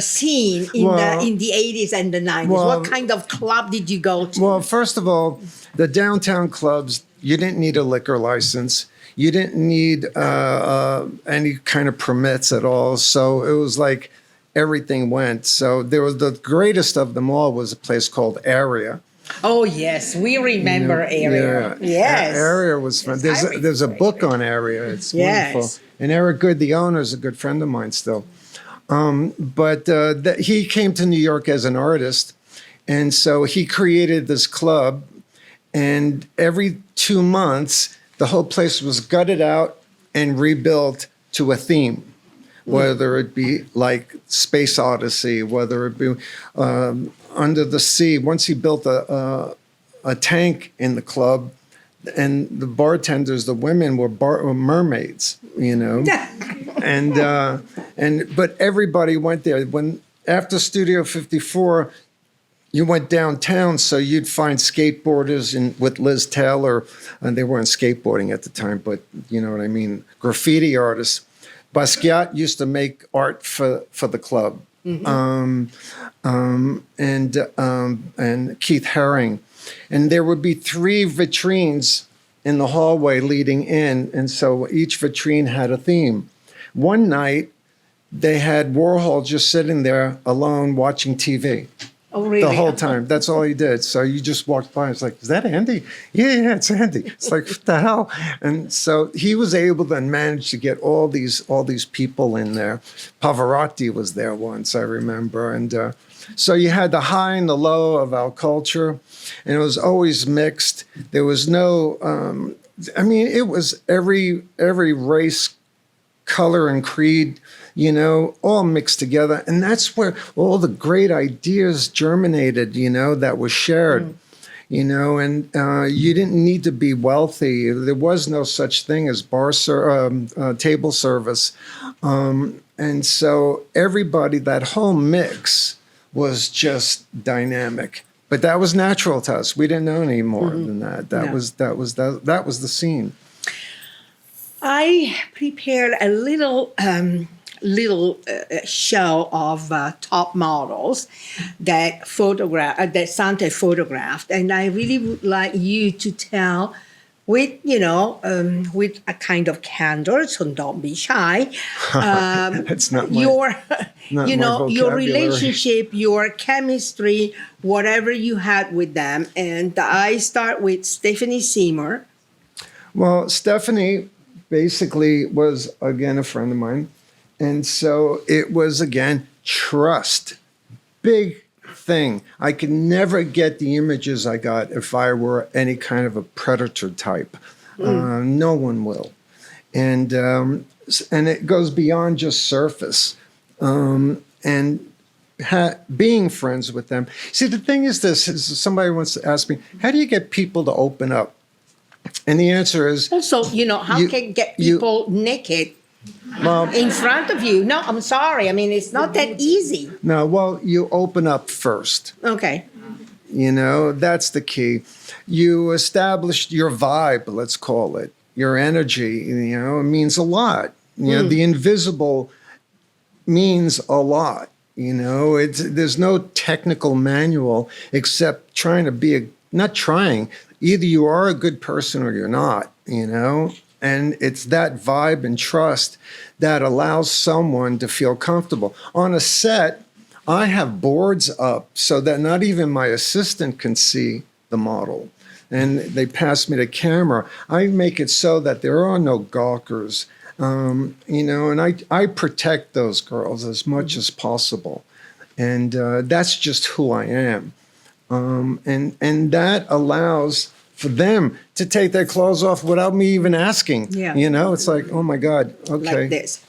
B: scene in the 80s and the 90s? What kind of club did you go to?
C: Well, first of all, the downtown clubs, you didn't need a liquor license. You didn't need any kind of permits at all. So it was like everything went. So there was the greatest of them all was a place called Area.
B: Oh, yes. We remember Area.
C: Yeah.
B: Yes.
C: Area was fun. There's a book on Area. It's wonderful. And Eric Good, the owner, is a good friend of mine still. But he came to New York as an artist. And so he created this club. And every 2 months, the whole place was gutted out and rebuilt to a theme. Whether it be like Space Odyssey, whether it be under the sea. Once he built a tank in the club, and the bartenders, the women were mermaids, you know, but everybody went there. When after Studio 54, you went downtown, so you'd find skateboarders with Liz Taylor, and they weren't skateboarding at the time, but you know what I mean, graffiti artists. Basquiat used to make art for the club. and Keith Haring. And there would be 3 vitrines in the hallway leading in, and so each vitrine had a theme. One night, they had Warhol just sitting there alone watching TV.
B: Oh, really?
C: The whole time. That's all he did. So you just walked by. It's like, is that Andy? Yeah, it's Andy. It's like, what the hell? And so he was able to manage to get all these people in there. Pavarotti was there once, I remember. And so you had the high and the low of our culture, and it was always mixed. There was no, it was every race, color, and creed, all mixed together. And that's where all the great ideas germinated, that was shared, and you didn't need to be wealthy. There was no such thing as table service. And so everybody, that whole mix was just dynamic. But that was natural to us. We didn't know any more than that. That was the scene.
B: I prepared a little show of top models that Sante photographed, and I really would like you to tell with with a kind of candor, so don't be shy.
C: That's not my,
B: your
C: not
B: you
C: my
B: know your
C: vocabulary.
B: relationship, your chemistry, whatever you had with them. And I start with Stephanie Seymour.
C: Well, Stephanie basically was, again, a friend of mine. And so it was, again, trust. Big thing. I could never get the images I got if I were any kind of a predator type. No one will. And it goes beyond just surface. And being friends with them. See, the thing is this, somebody wants to ask me, how do you get people to open up? And the answer is...
B: Also, how can you get people naked in front of you? No, I'm sorry. I mean, it's not that easy.
C: No, well, you open up first.
B: Okay.
C: That's the key. You establish your vibe, let's call it, your energy, it means a lot. The invisible means a lot. There's no technical manual except trying to be not trying. Either you are a good person or you're not, and it's that vibe and trust that allows someone to feel comfortable. On a set, I have boards up so that not even my assistant can see the model. And they pass me the camera. I make it so that there are no gawkers, and I protect those girls as much as possible. And that's just who I am. And that allows for them to take their clothes off without me even asking.
B: Yeah.
C: It's like, oh my God, okay.
B: Like this.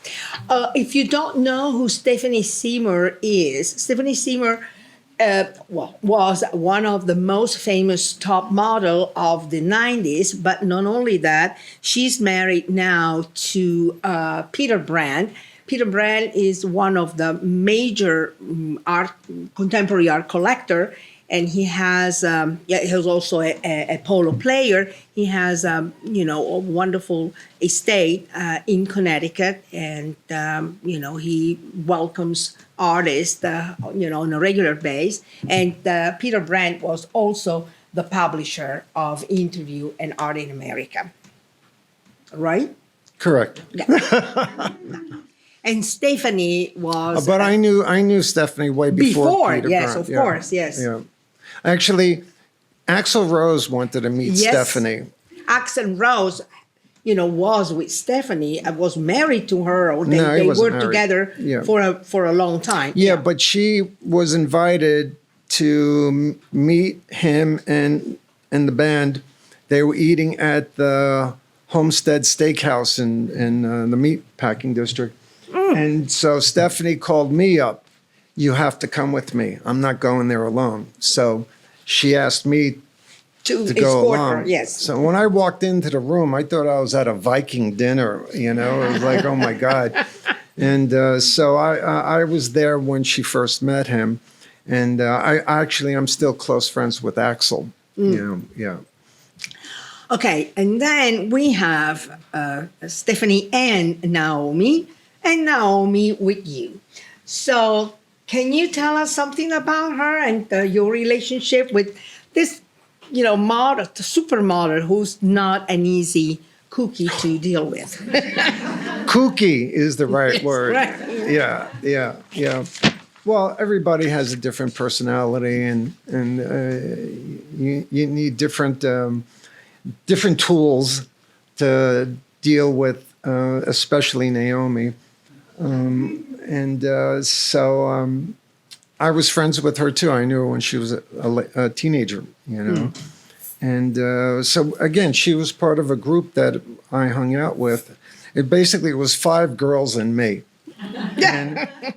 B: If you don't know who Stephanie Seymour is, Stephanie Seymour was one of the most famous top model of the 90s. But not only that, she's married now to Peter Brand. Peter Brand is one of the major contemporary art collector. And he has, he's also a polo player. He has, a wonderful estate in Connecticut, and he welcomes artists, on a regular basis. And Peter Brandt was also the publisher of Interview and Art in America, right?
C: Correct.
B: Yeah. And Stephanie was.
C: But I knew Stephanie way before Peter
B: yes,
C: Brandt.
B: of course, yes.
C: Yeah. Actually, Axl Rose wanted to meet Stephanie.
B: Axl Rose, was with Stephanie. I was married to her, or they were
C: married.
B: together for a long time.
C: Yeah, but she was invited to meet him and the band. They were eating at the Homestead Steakhouse in the meatpacking district. And so Stephanie called me up. You have to come with me. I'm not going there alone. So she asked me to go along.
B: Her, yes.
C: So when I walked into the room, I thought I was at a Viking dinner. It was like, oh my God. And so I was there when she first met him. And I'm still close friends with Axl. Yeah.
B: Okay, and then we have Stephanie and Naomi with you. So Can you tell us something about her and your relationship with this, model, the supermodel, who's not an easy cookie to deal with?
C: Kooky is the right
B: Yes,
C: word.
B: right.
C: Yeah. Well, everybody has a different personality, and you need different tools to deal with, especially Naomi. So I was friends with her too. I knew her when she was a teenager, And so again, she was part of a group that I hung out with. It basically was 5 girls and me.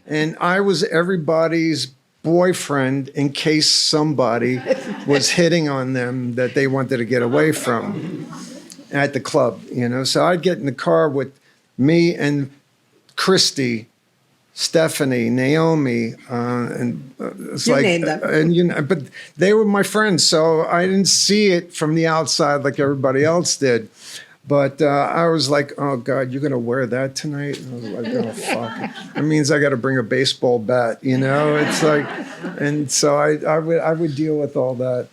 C: And I was everybody's boyfriend in case somebody was hitting on them that they wanted to get away from at the club, So I'd get in the car with me and Christy, Stephanie, Naomi, and it's
B: You
C: like,
B: named them.
C: and but they were my friends, so I didn't see it from the outside like everybody else did. But I was like, oh God, you're gonna wear that tonight? And I was like, oh fuck, that means I got to bring a baseball bat, It's like, and so I would deal with all that.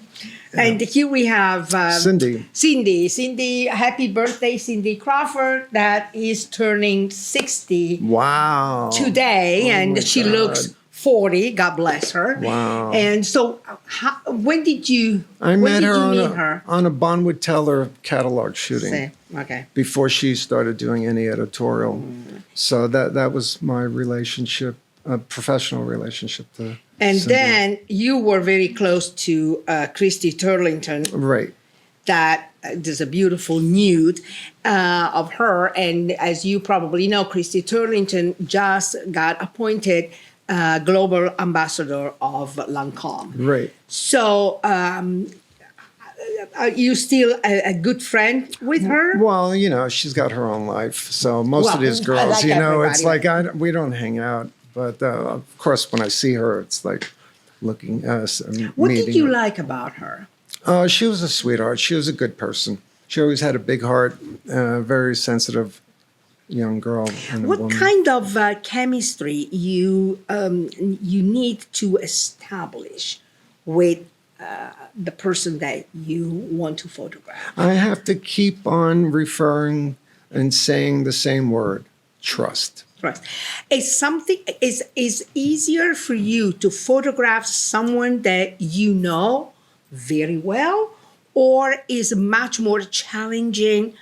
B: And here we have
C: Cindy.
B: Cindy, happy birthday, Cindy Crawford, that is turning 60
C: Wow.
B: today,
C: Oh
B: and
C: my
B: she
C: God.
B: looks 40. God bless her.
C: Wow.
B: And so, when did you?
C: I
B: when
C: met
B: did
C: her
B: you meet her?
C: on a Bonwood Teller catalog shooting.
B: Say, okay.
C: Before she started doing any editorial. So that was my relationship, a professional relationship.
B: And
C: Cindy.
B: then you were very close to Christy Turlington.
C: Right.
B: That there's a beautiful nude of her, and as you probably know, Christy Turlington just got appointed global ambassador of Lancôme.
C: Right.
B: So, are you still a good friend with her?
C: Well, she's got her own life. So most of
B: Well,
C: these girls,
B: like
C: it's
B: everybody,
C: like we don't hang out. But of course, when I see her, it's like looking at us and
B: What
C: meeting
B: did you
C: her.
B: like about her?
C: She was a sweetheart. She was a good person. She always had a big heart, very sensitive young girl. And a
B: What
C: woman.
B: kind of chemistry you need to establish with the person that you want to photograph?
C: I have to keep on referring and saying the same word, trust.
B: Right. Is easier for you to photograph someone that you know very well, or is much more challenging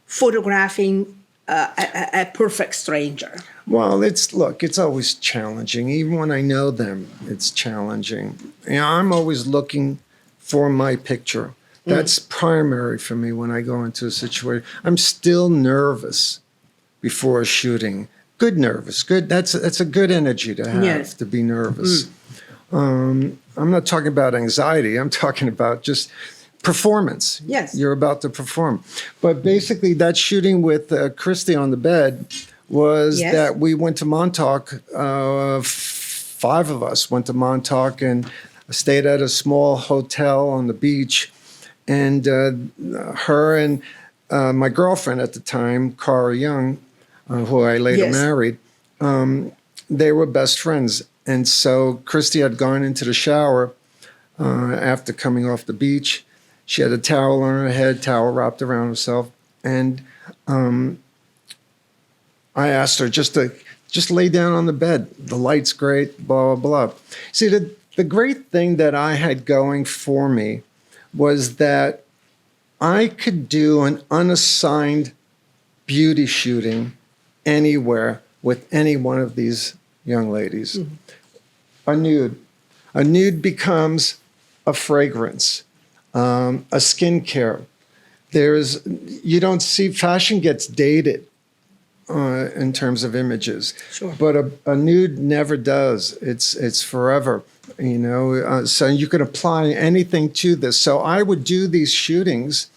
B: photographing a perfect stranger?
C: Well, it's always challenging. Even when I know them, it's challenging. I'm always looking for my picture. That's primary for me when I go into a situation. I'm still nervous before a shooting. Good nervous. Good. That's a good energy to have,
B: Yes.
C: to be nervous. I'm not talking about anxiety. I'm talking about just performance.
B: Yes.
C: You're about to perform. But basically, that shooting with Christy on the bed was
B: Yes.
C: that we went to Montauk. 5 of us went to Montauk and stayed at a small hotel on the beach. And her and my girlfriend at the time, Cara Young, who I later
B: Yes.
C: married, they were best friends. And so Christy had gone into the shower after coming off the beach. She had a towel on her head, towel wrapped around herself. And I asked her just lay down on the bed. The light's great, blah, blah, blah. See, the great thing that I had going for me was that I could do an unassigned beauty shooting anywhere with any one of these young ladies. A nude becomes a fragrance, a skincare. You don't see, fashion gets dated in terms of images,
B: Sure.
C: but a nude never does. It's forever, so you can apply anything to this. So I would do these shootings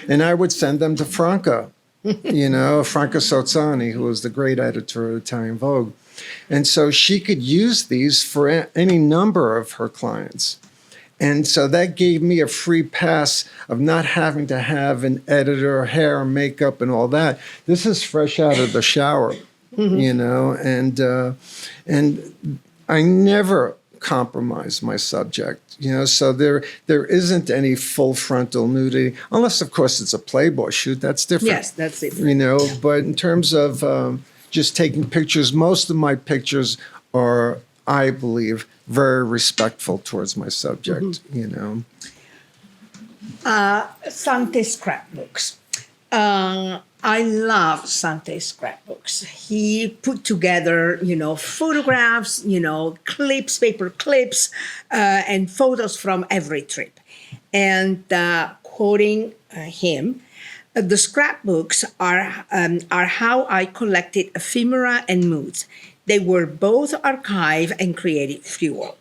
C: and I would send them to Franca, Franca Sozzani, who was the great editor of Italian Vogue. And so she could use these for any number of her clients. And so that gave me a free pass of not having to have an editor, hair, makeup, and all that. This is fresh out of the shower, and I never compromise my subject, so there isn't any full frontal nudity, unless of course it's a Playboy shoot. That's different.
B: Yes, that's different.
C: But in terms of just taking pictures, most of my pictures are, I believe, very respectful towards my subject.
B: Sante scrapbooks. I love Sante scrapbooks. He put together, photographs, clips, paper clips, and photos from every trip. And quoting him, the scrapbooks are how I collected ephemera and moods. They were both archive and creative fuel.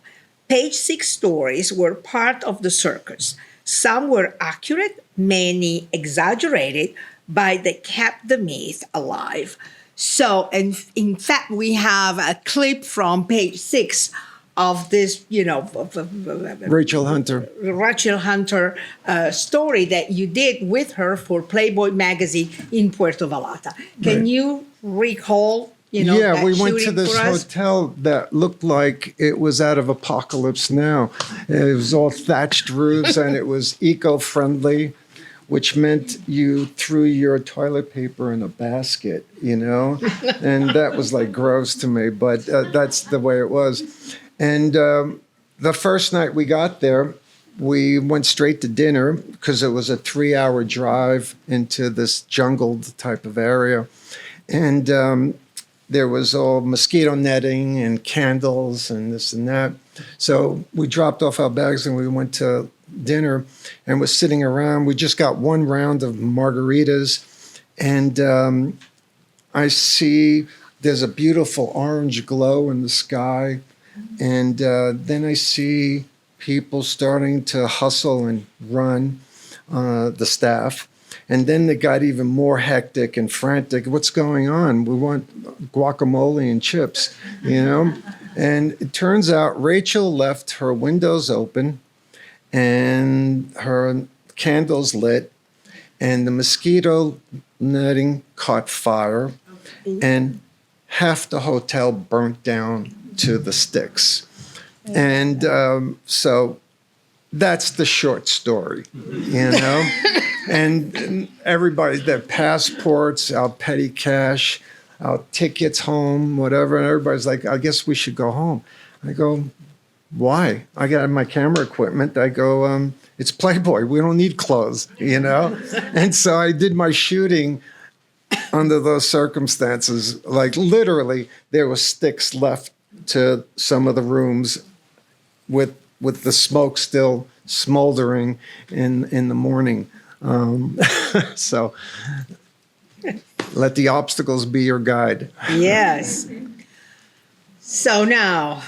B: Page 6 stories were part of the circus. Some were accurate, many exaggerated, but they kept the myth alive. So, and in fact, we have a clip from page 6 of this,
C: Rachel Hunter
B: story that you did with her for Playboy magazine in Puerto Vallarta. Can you recall?
C: Yeah, we went to this hotel that looked like it was out of Apocalypse Now. It was all thatched roofs and it was eco-friendly, which meant you threw your toilet paper in a basket, and that was like gross to me, but that's the way it was. And the first night we got there, we went straight to dinner because it was a 3-hour drive into this jungled type of area. And there was all mosquito netting and candles and this and that. So we dropped off our bags and we went to dinner and was sitting around. We just got one round of margaritas. And I see there's a beautiful orange glow in the sky. And then I see people starting to hustle and run, the staff. And then it got even more hectic and frantic. What's going on? We want guacamole and chips, And it turns out Rachel left her windows open and her candles lit, and the mosquito netting caught fire, and half the hotel burnt down to the sticks. And so that's the short story, And everybody, their passports, our petty cash, our tickets home, whatever. And everybody's like, I guess we should go home. I go, why? I got my camera equipment. I go, it's Playboy. We don't need clothes, And so I did my shooting under those circumstances. Like literally, there were sticks left to some of the rooms with the smoke still smoldering in the morning. So let the obstacles be your guide.
B: Yes. So now,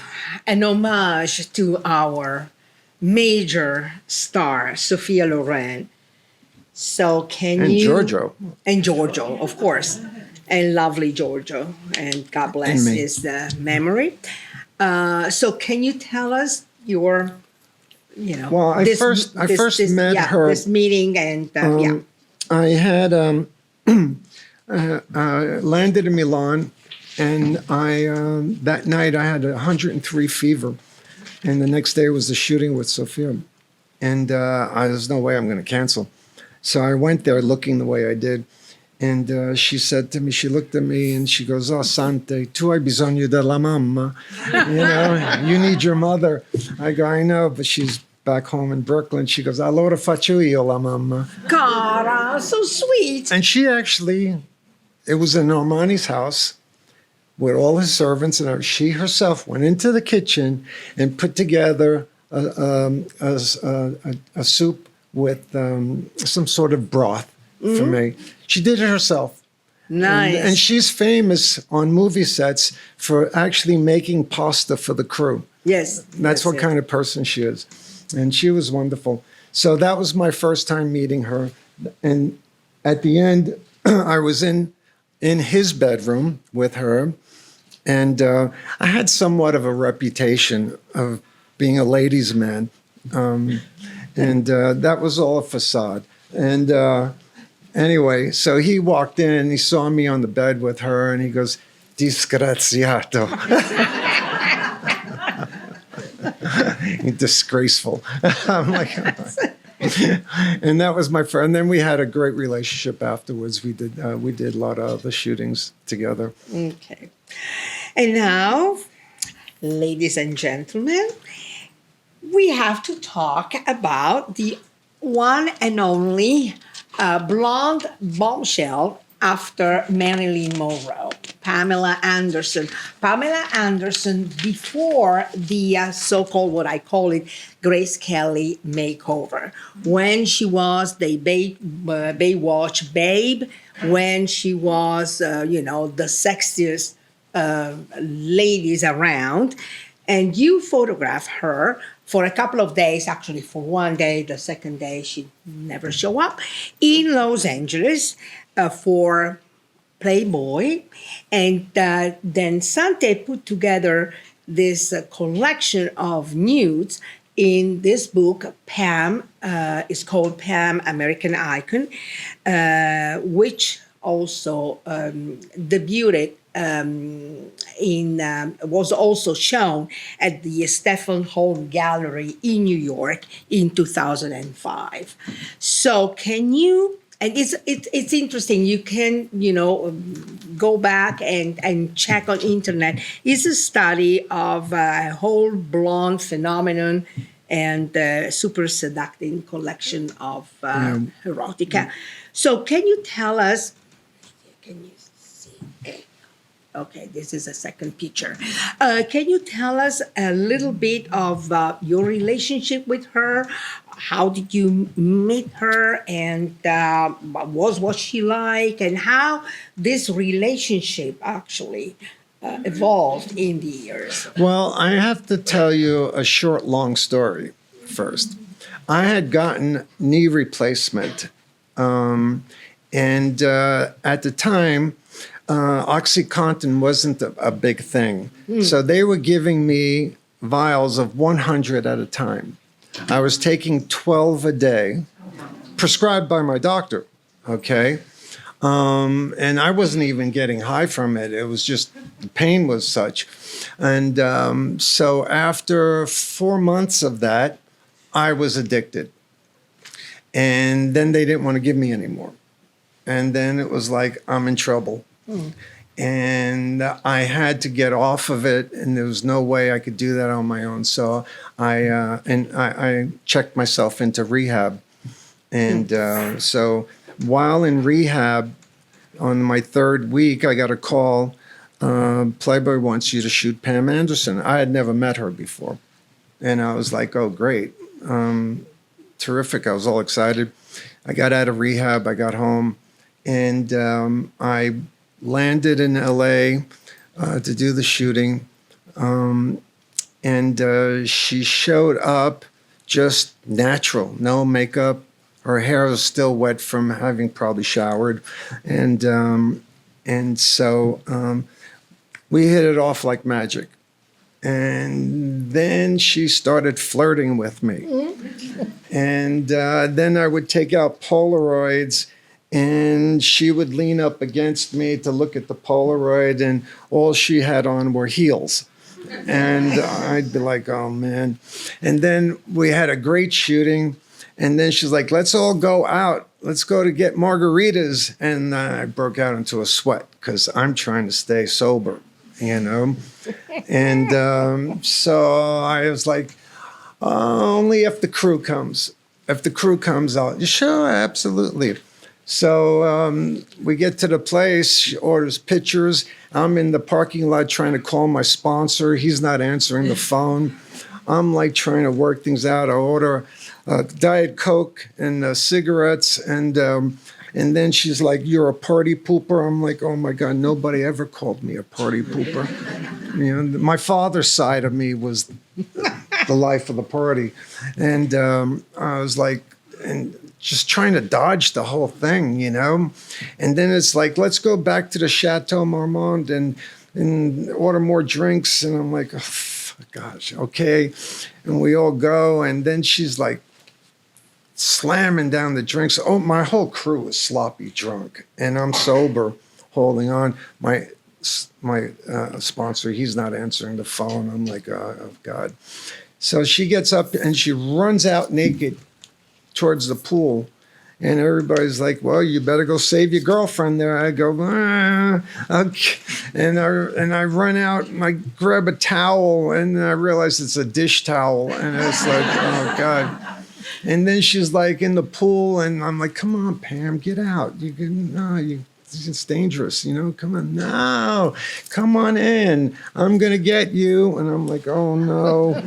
B: an homage to our major star, Sophia Loren. So can you...
C: Giorgio.
B: And Giorgio, of course. And lovely Giorgio. And God bless his memory. So can can us your...
C: Well, I first met her.
B: This meeting and
C: I had landed in Milan, and that night I had 103 fever, and the next day was the shooting with Sophia, and there's no way I'm going to cancel. So I went there looking the way I did, and she said to me, she looked at me and she goes, "Oh, Sante, tu hai bisogno della mamma, you need your mother." I go, "I know," but she's back home in Brooklyn. She goes, "Allora faccio io la mamma."
B: Cara, so sweet.
C: And she actually, it was in Armani's house with all his servants, and she herself went into the kitchen and put together a soup with some sort of broth for me. She did it herself.
B: Nice.
C: And she's famous on movie sets for actually making pasta for the crew.
B: Yes.
C: That's what kind of person she is. And she was wonderful. So that was my first time meeting her. And at the end, I was in his bedroom with her. And I had somewhat of a reputation of being a ladies' man. And that was all a facade. And anyway, so he walked in and he saw me on the bed with her and he goes, "Disgraziato." Disgraceful. I'm like, and that was my friend. And then we had a great relationship afterwards. We did a lot of the shootings together.
B: Okay. And now, ladies and gentlemen, we have to talk about the one and only blonde bombshell after Marilyn Monroe, Pamela Anderson. Pamela Anderson before the so-called, what I call it, Grace Kelly makeover. When she was the Baywatch babe, when she was, the sexiest ladies around. And you photograph her for a couple of days, actually for one day. The second day, she never show up, in Los Angeles for Playboy. And then Sante put together this collection of nudes in this book. Pam is called Pam, American Icon, which also debuted was also shown at the Stephen Holm Gallery in New York in 2005. So can you, and it's interesting, you can, go back and check on internet. It's a study of a whole blonde phenomenon and super seductive collection of erotica. So can you tell us, can you see? Okay, this is a second picture. Can you tell us a little bit of your relationship with her? How did you meet her, and what was she like, and how this relationship actually evolved in the years?
C: Well, I have to tell you a short, long story first. I had gotten knee replacement, and at the time, OxyContin wasn't a big thing. So they were giving me vials of 100 at a time. I was taking 12 a day, prescribed by my doctor, okay? And I wasn't even getting high from it. It was just, the pain was such. And so after 4 months of that, I was addicted. And then they didn't want to give me any more. And then it was like, I'm in trouble. And I had to get off of it, and there was no way I could do that on my own. So I checked myself into rehab. And so while in rehab, on my third week, I got a call. Playboy wants you to shoot Pam Anderson. I had never met her before. And I was like, oh, great. Terrific. I was all excited. I got out of rehab. I got home. And I landed in LA to do the shooting. And she showed up just natural, no makeup. Her hair was still wet from having probably showered. And so we hit it off like magic. And then she started flirting with me. And then I would take out Polaroids, and she would lean up against me to look at the Polaroid, and all she had on were heels. And I'd be like, oh, man. And then we had a great shooting. And then she's like, let's all go out. Let's go to get margaritas. And I broke out into a sweat because I'm trying to stay sober, And so I was like, only if the crew comes. If the crew comes out. Sure, absolutely. So we get to the place, she orders pictures. I'm in the parking lot trying to call my sponsor. He's not answering the phone. I'm like trying to work things out. I order Diet Coke and cigarettes. And then she's like, you're a party pooper. I'm like, oh my God, nobody ever called me a party pooper. My father's side of me was the life of the party. And I was like, and just trying to dodge the whole thing, And then it's like, let's go back to the Chateau Marmont and order more drinks. And I'm like, oh, gosh, okay. And we all go. And then she's like slamming down the drinks. Oh, my whole crew is sloppy drunk. And I'm sober, holding on. My sponsor, he's not answering the phone. I'm like, oh, God. So she gets up and she runs out naked towards the pool. And everybody's like, well, you better go save your girlfriend there. I go, okay. And I run out and I grab a towel and I realize it's a dish towel. And it's like, oh, God. And then she's like in the pool and I'm like, come on, Pam, get out. It's dangerous, come on. No, come on in. I'm going to get you. And I'm like, oh, no.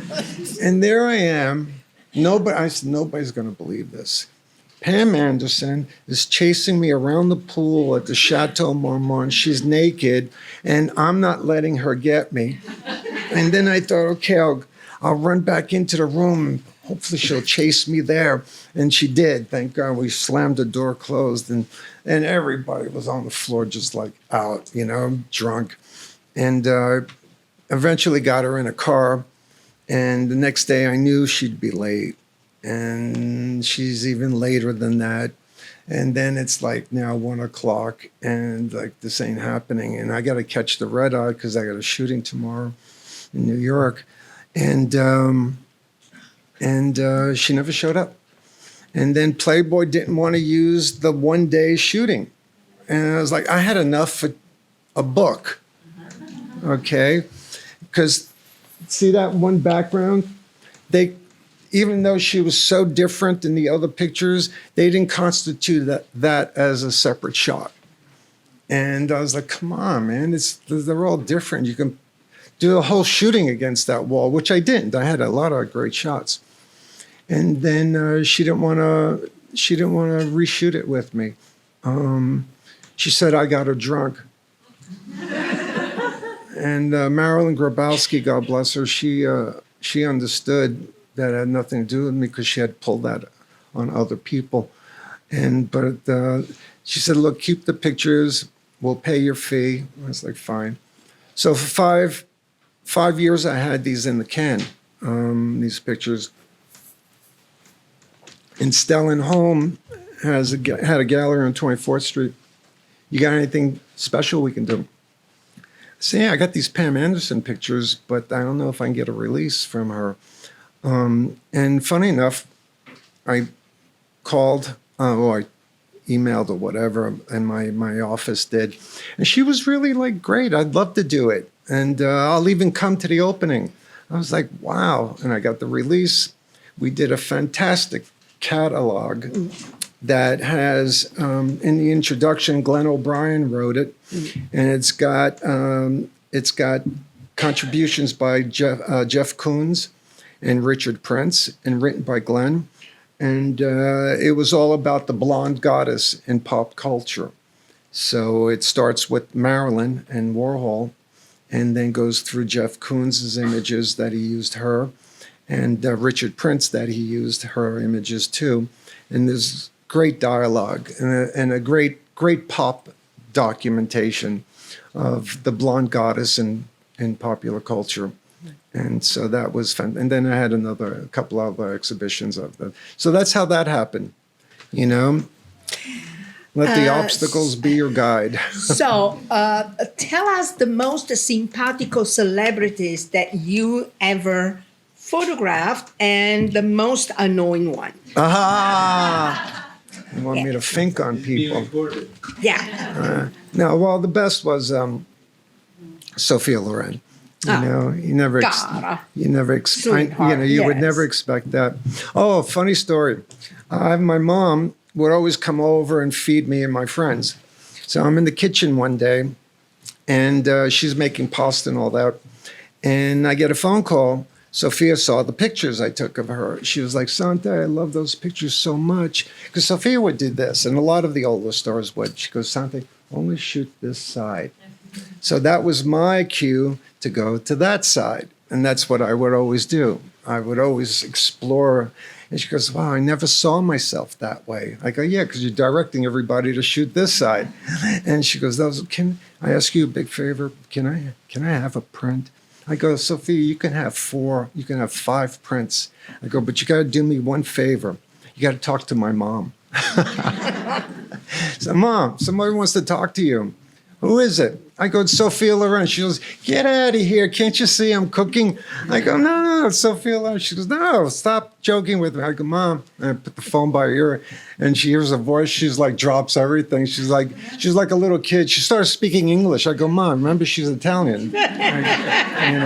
C: And there I am. I said, nobody's going to believe this. Pam Anderson is chasing me around the pool at the Chateau Marmont. She's naked, and I'm not letting her get me. And then I thought, okay, I'll run back into the room, and hopefully she'll chase me there. And she did. Thank God. We slammed the door closed, and everybody was on the floor just like out, drunk. And eventually got her in a car, and the next day I knew she'd be late. And she's even later than that. And then it's like now 1:00 and like this ain't happening. And I got to catch the red eye because I got a shooting tomorrow in New York. And she never showed up. And then Playboy didn't want to use the one-day shooting. And I was like, I had enough for a book. Okay? Because see that one background? Even though she was so different than the other pictures, they didn't constitute that as a separate shot. And I was like, come on, man, they're all different. You can do a whole shooting against that wall, which I didn't. I had a lot of great shots. And then she didn't want to reshoot it with me. She said I got her drunk. And Marilyn Grabowski, God bless her, she understood that had nothing to do with me because she had pulled that on other people. But she said, look, keep the pictures. We'll pay your fee. I was like, fine. So for five years, I had these in the can, these pictures. And Stellan Home had a gallery on 24th Street. You got anything special we can do? I said, yeah, I got these Pam Anderson pictures, but I don't know if I can get a release from her. And funny enough, I called, I emailed or whatever, and my office did. And she was really like, great, I'd love to do it. And I'll even come to the opening. I was like, wow. And I got the release. We did a fantastic catalog that has, in the introduction, Glenn O'Brien wrote it. And it's got contributions by Jeff Koons and Richard Prince, and written by Glenn. And it was all about the blonde goddess in pop culture. So it starts with Marilyn and Warhol, and then goes through Jeff Koons' images that he used her, and Richard Prince that he used her images too. And there's great dialogue and a great pop documentation of the blonde goddess in popular culture. And so that was fun. And then I had a couple other exhibitions of them. So that's how that happened, Let the obstacles be your guide.
B: So tell us the most simpatico celebrities that you ever photographed and the most annoying one.
C: Aha! You want me to think on people?
B: Yeah.
C: No, well, the best was Sophia Loren. You never would never expect that. Oh, funny story. My mom would always come over and feed me and my friends. So I'm in the kitchen one day, and she's making pasta and all that. And I get a phone call. Sophia saw the pictures I took of her. She was like, Sante, I love those pictures so much. Because Sophia would do this, and a lot of the older stars would. She goes, Sante, only shoot this side. So that was my cue to go to that side. And that's what I would always do. I would always explore. And she goes, wow, I never saw myself that way. I go, yeah, because you're directing everybody to shoot this side. And she goes, can I ask you a big favor? Can I have a print? I go, Sophia, you can have 5 prints. I go, but you got to do me one favor. You got to talk to my mom. So, Mom, somebody wants to talk to you. Who is it? I go, it's Sophia Loren. She goes, get out of here. Can't you see I'm cooking? I go, no, it's Sophia Loren. She goes, no, stop joking with me. I go, Mom. And I put the phone by her ear, and she hears a voice. She's like, drops everything. She's like a little kid. She starts speaking English. I go, Mom, remember she's Italian. And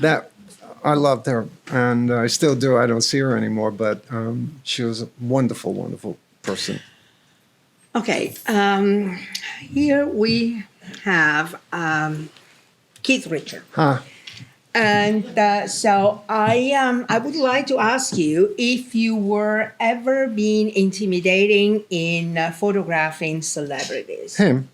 C: that, I loved her. And I still do. I don't see her anymore, but she was a wonderful, wonderful person.
B: Okay, here we have Keith Richard.
C: Huh.
B: And so I would like to ask you if you were ever being intimidating in photographing celebrities.
C: Him?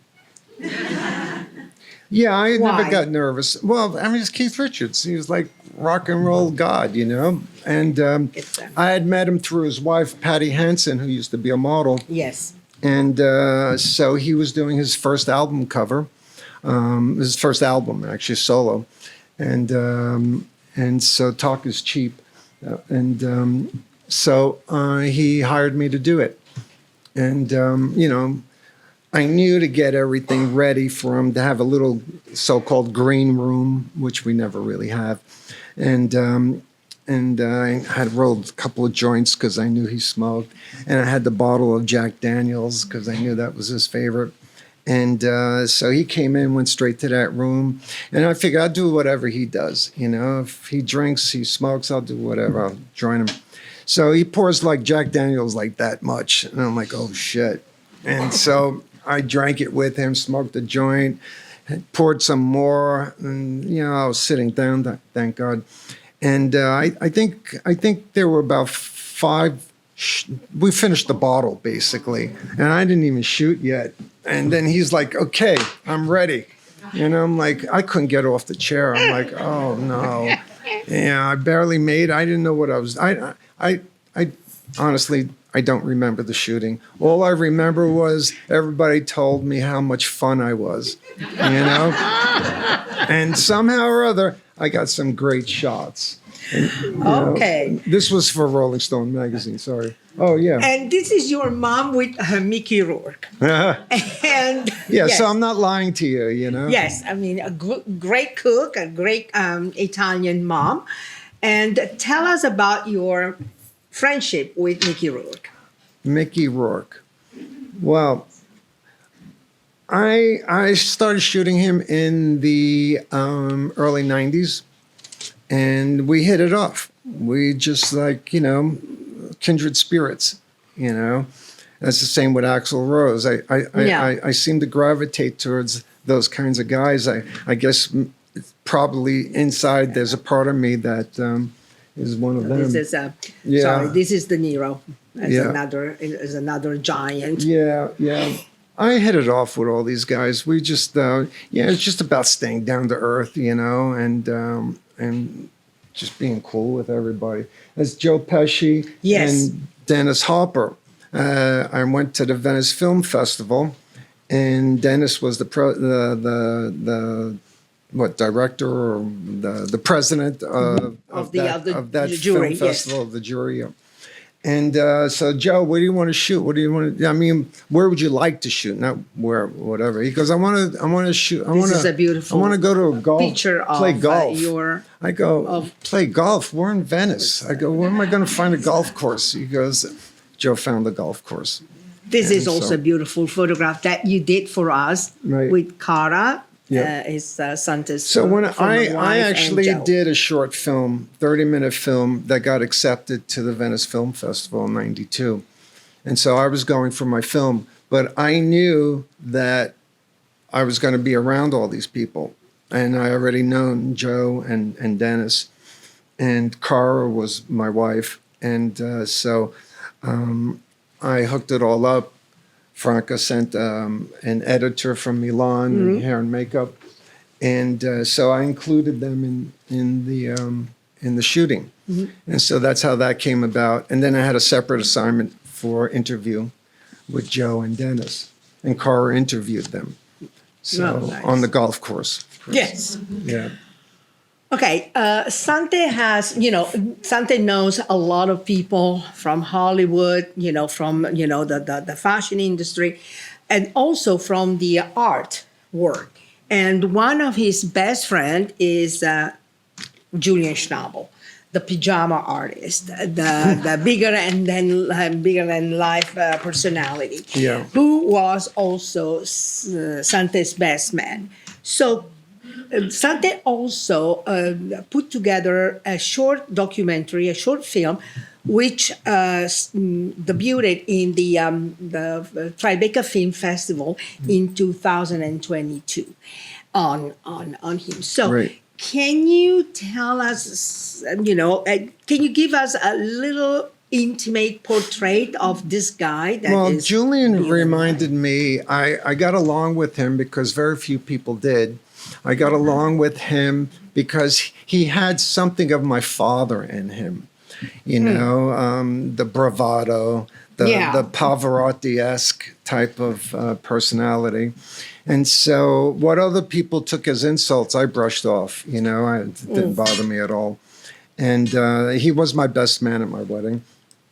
C: Yeah, I
B: Why?
C: never got nervous. Well, I mean, it's Keith Richards. He was like rock and roll god, you know? And I had met him through his wife, Patty Hansen, who used to be a model.
B: Yes.
C: And so he was doing his first album cover, his first album, actually, solo. And so Talk is Cheap. So he hired me to do it. And, you know, I knew to get everything ready for him, to have a little so-called green room, which we never really have. And I had rolled a couple of joints because I knew he smoked. And I had the bottle of Jack Daniels because I knew that was his favorite. And so he came in, went straight to that room. And I figured I'll do whatever he does. You know, if he drinks, he smokes, I'll do whatever. I'll join him. So he pours like Jack Daniels like that much. And I'm like, oh, shit. And so I drank it with him, smoked a joint, poured some more. And, you know, I was sitting down, thank God. And I think there were about 5. We finished the bottle basically, and I didn't even shoot yet. And then he's like, "Okay, I'm ready." And I'm like, I couldn't get off the chair. I'm like, "Oh no!" Yeah, I barely made. I didn't know what I was. I honestly, I don't remember the shooting. All I remember was everybody told me how much fun I was, you know. And somehow or other, I got some great shots. And,
B: Okay.
C: This was for Rolling Stone magazine. Sorry. Oh yeah.
B: And this is your mom with Mickey Rourke. And
C: Yeah.
B: yes.
C: So I'm not lying to you. You know.
B: Yes, I mean, a great cook, a great Italian mom. And tell us about your friendship with Mickey Rourke.
C: Mickey Rourke. Well, I started shooting him in the early 90s, and we hit it off. We just like, you know, kindred spirits, you know. That's the same with Axl Rose. I seem to gravitate towards those kinds of guys. I guess probably inside there's a part of me that is one of them.
B: This is sorry, this is De Niro. As another giant.
C: Yeah. I hit it off with all these guys. We just, it's just about staying down to earth, you know, and just being cool with everybody. As Joe Pesci and Dennis Hopper. I went to the Venice Film Festival, and Dennis was the director or the president of that
B: jury,
C: film festival, of the jury. Yeah. And so, Joe, what do you want to shoot? What do you want to? I mean, where would you like to shoot? Not where, whatever. He goes, I want to shoot.
B: This is a beautiful.
C: I want to go to a golf.
B: Picture of
C: play golf. I go
B: of
C: play golf. We're in Venice. I go, where am I going to find a golf course? He goes, Joe found the golf course.
B: This is also a beautiful photograph that you did for us with Cara. His Sante's.
C: So when I actually did a short film, 30-minute film that got accepted to the Venice Film Festival in '92, and so I was going for my film, but I knew that I was going to be around all these people, and I already known Joe and Dennis, and Cara was my wife, and so I hooked it all up. Franca sent an editor from Milan, hair and makeup, and so I included them in the shooting, and so that's how that came about. And then I had a separate assignment for interview with Joe and Dennis, and Cara interviewed them. So
B: nice.
C: on the golf course.
B: Yes.
C: Yeah.
B: Okay, Sante has, Sante knows a lot of people from Hollywood, from, the fashion industry, and also from the art world. And one of his best friend is Julian Schnabel, the pajama artist, the bigger than life personality,
C: Yeah.
B: who was also Sante's best man. So Sante also put together a short documentary, a short film, which debuted in the Tribeca Film Festival in 2022 on him. So,
C: Right.
B: can you tell us, can you give us a little intimate portrait of this guy?
C: Julian
B: beyond
C: reminded me, I got along with him because very few people did. I got along with him because he had something of my father in him, the bravado, the Pavarotti-esque type of personality. And so what other people took as insults, I brushed off, it didn't bother me at all. And he was my best man at my wedding.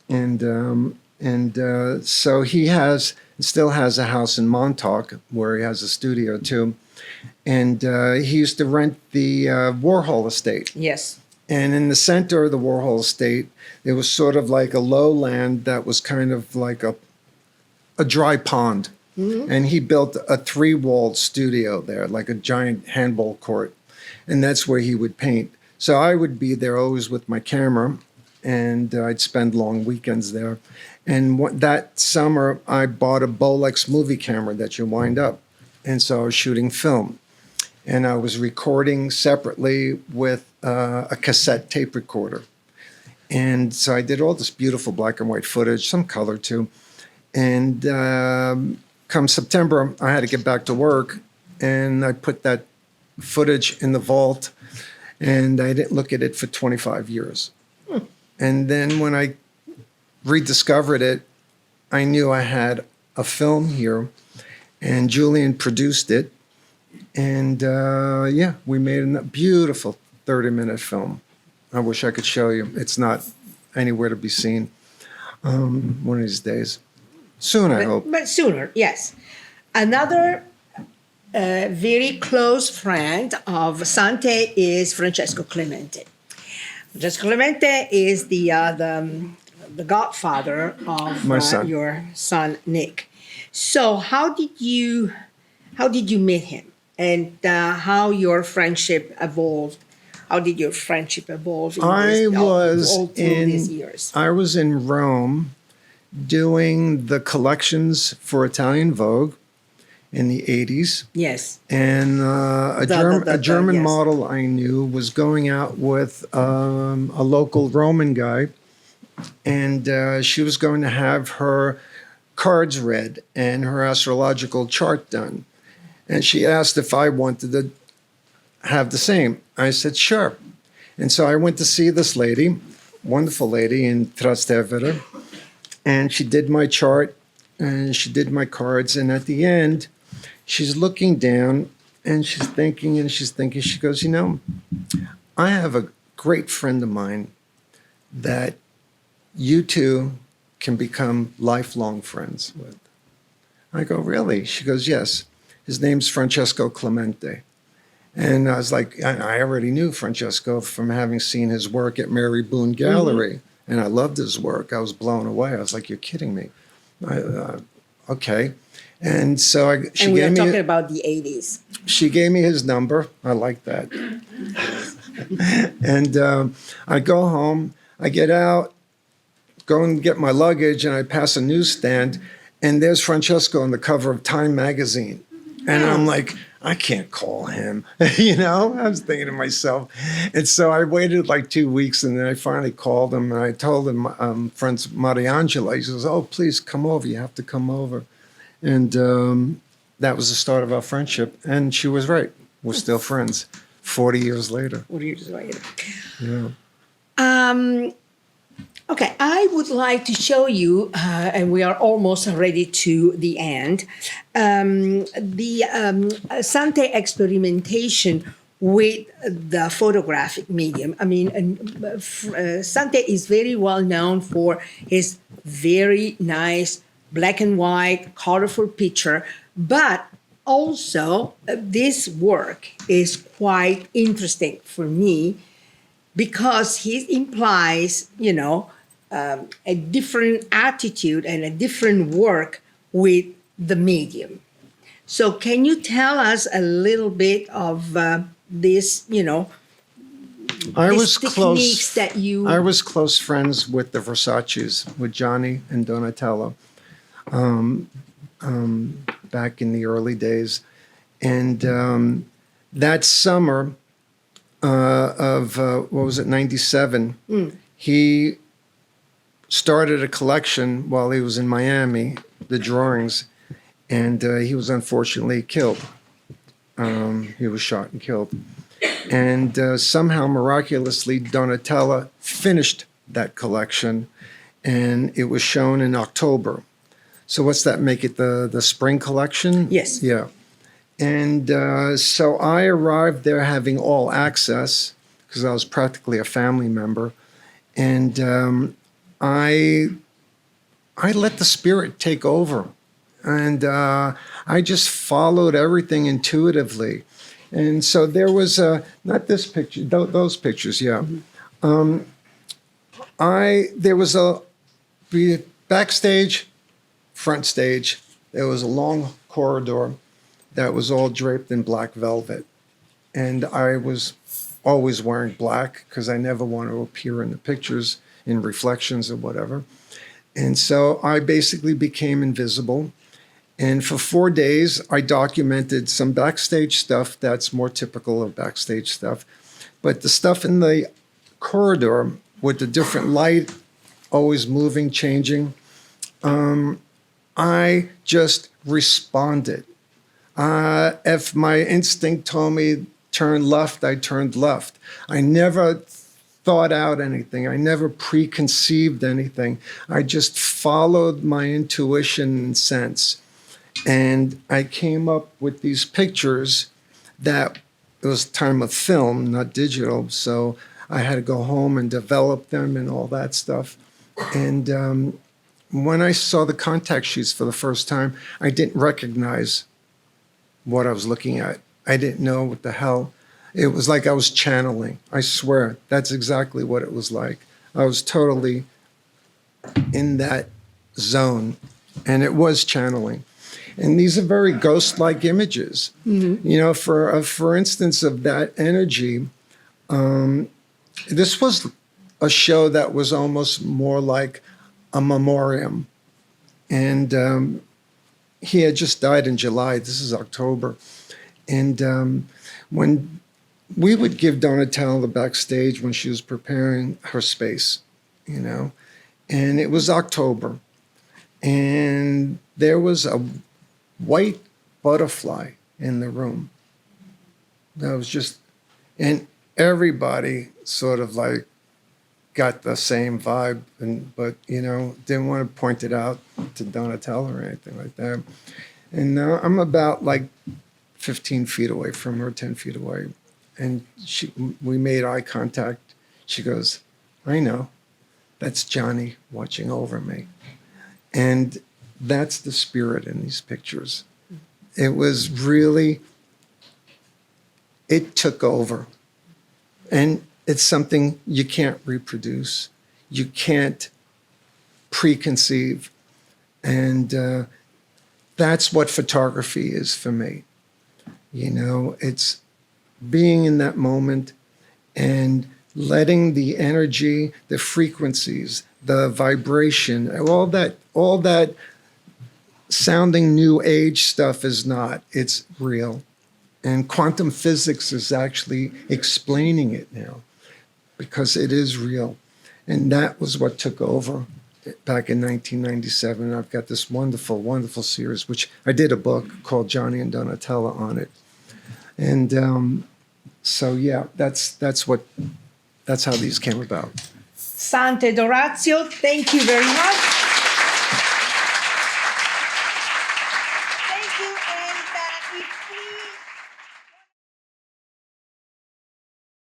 C: And so he still has a house in Montauk where he has a studio too. And he used to rent the Warhol estate.
B: Yes.
C: And in the center of the Warhol estate, there was sort of like a lowland that was kind of like a dry pond. Mm-hmm. And he built a 3-walled studio there, like a giant handball court. And that's where he would paint. So I would be there always with my camera, and I'd spend long weekends there. And that summer, I bought a Bolex movie camera that you wind up. And so I was shooting film. And I was recording separately with a cassette tape recorder. And so I did all this beautiful black and white footage, some color too. And come September, I had to get back to work. And I put that footage in the vault. And I didn't look at it for 25 years. And then when I rediscovered it, I knew I had a film here. And Julian produced it. And we made a beautiful 30-minute film. I wish I could show you. It's not anywhere to be seen one of these days. Soon, I hope.
B: But sooner, yes. Another very close friend of Sante is Francesco Clemente. Francesco Clemente is the godfather of
C: my son.
B: Your son Nick. So how did you meet him, and how your friendship evolved? How did your friendship evolve all through these years?
C: I was in Rome doing the collections for Italian Vogue in the 80s.
B: Yes.
C: And a German
B: yes.
C: model I knew was going out with a local Roman guy. And she was going to have her cards read and her astrological chart done. And she asked if I wanted to have the same. I said, sure. And so I went to see this lady, wonderful lady in Trastevere. And she did my chart and she did my cards. And at the end, she's looking down and she's thinking, she goes, I have a great friend of mine that you two can become lifelong friends with. I go, really? She goes, yes. His name's Francesco Clemente. And I was like, I already knew Francesco from having seen his work at Mary Boone Gallery. Mm-hmm. And I loved his work. I was blown away. I was like, you're kidding me. Okay. And so
B: we are talking about the 80s.
C: She gave me his number. I like that. And I go home. I get out, go and get my luggage, and I pass a newsstand. And there's Francesco on the cover of Time magazine. And I'm like, I can't call him. I was thinking to myself. And so I waited like 2 weeks, and then I finally called him, and I told him, friends Mariangela, he says, oh, please come over. You have to come over. And that was the start of our friendship. And she was right. We're still friends 40 years later.
B: 40 years later.
C: Yeah.
B: Okay, I would like to show you, and we are almost ready to the end, the Sante experimentation with the photographic medium. I mean, Sante is very well known for his very nice black and white, colorful picture, but also this work is quite interesting for me because he implies, a different attitude and a different work with the medium. So can you tell us a little bit of this,
C: I
B: these
C: was
B: techniques
C: close.
B: that you...
C: I was close friends with the Versaces, with Gianni and Donatello, back in the early days, and that summer of what was it, '97, he started a collection while he was in Miami, the drawings, and he was unfortunately killed. He was shot and killed. And somehow, miraculously, Donatella finished that collection, and it was shown in October. So what's that make it, the spring collection?
B: Yes.
C: Yeah. And so I arrived there having all access, because I was practically a family member. And I let the spirit take over. And I just followed everything intuitively. And so there was not this picture, those pictures, yeah. There was backstage, front stage, there was a long corridor that was all draped in black velvet. And I was always wearing black because I never want to appear in the pictures in reflections or whatever. And so I basically became invisible. And for 4 days, I documented some backstage stuff that's more typical of backstage stuff. But the stuff in the corridor with the different light, always moving, changing, I just responded. If my instinct told me turn left, I turned left. I never thought out anything. I never preconceived anything. I just followed my intuition and sense. And I came up with these pictures that it was time of film, not digital. So I had to go home and develop them and all that stuff. And when I saw the contact sheets for the first time, I didn't recognize what I was looking at. I didn't know what the hell. It was like I was channeling. I swear, that's exactly what it was like. I was totally in that zone, and it was channeling. And these are very ghost-like images. Mm-hmm. For instance, of that energy, this was a show that was almost more like a memoriam. And he had just died in July. This is October. And when we would give Donatella the backstage when she was preparing her space, and it was October. And there was a white butterfly in the room. That was just, and everybody sort of like got the same vibe, but didn't want to point it out to Donatella or anything like that. And now I'm about like 15 feet away from her, 10 feet away, and we made eye contact. She goes, "I know, that's Johnny watching over me," and that's the spirit in these pictures. It was really, it took over. And it's something you can't reproduce. You can't preconceive. And that's what photography is for me. It's being in that moment and letting the energy, the frequencies, the vibration, all that sounding new age stuff is not. It's real. And quantum physics is actually explaining it now because it is real. And that was what took over back in 1997. I've got this wonderful, wonderful series, which I did a book called Johnny and Donatella on it. And so, yeah, that's how these came about.
B: Sante D'Orazio, thank you very much. Thank you. And if we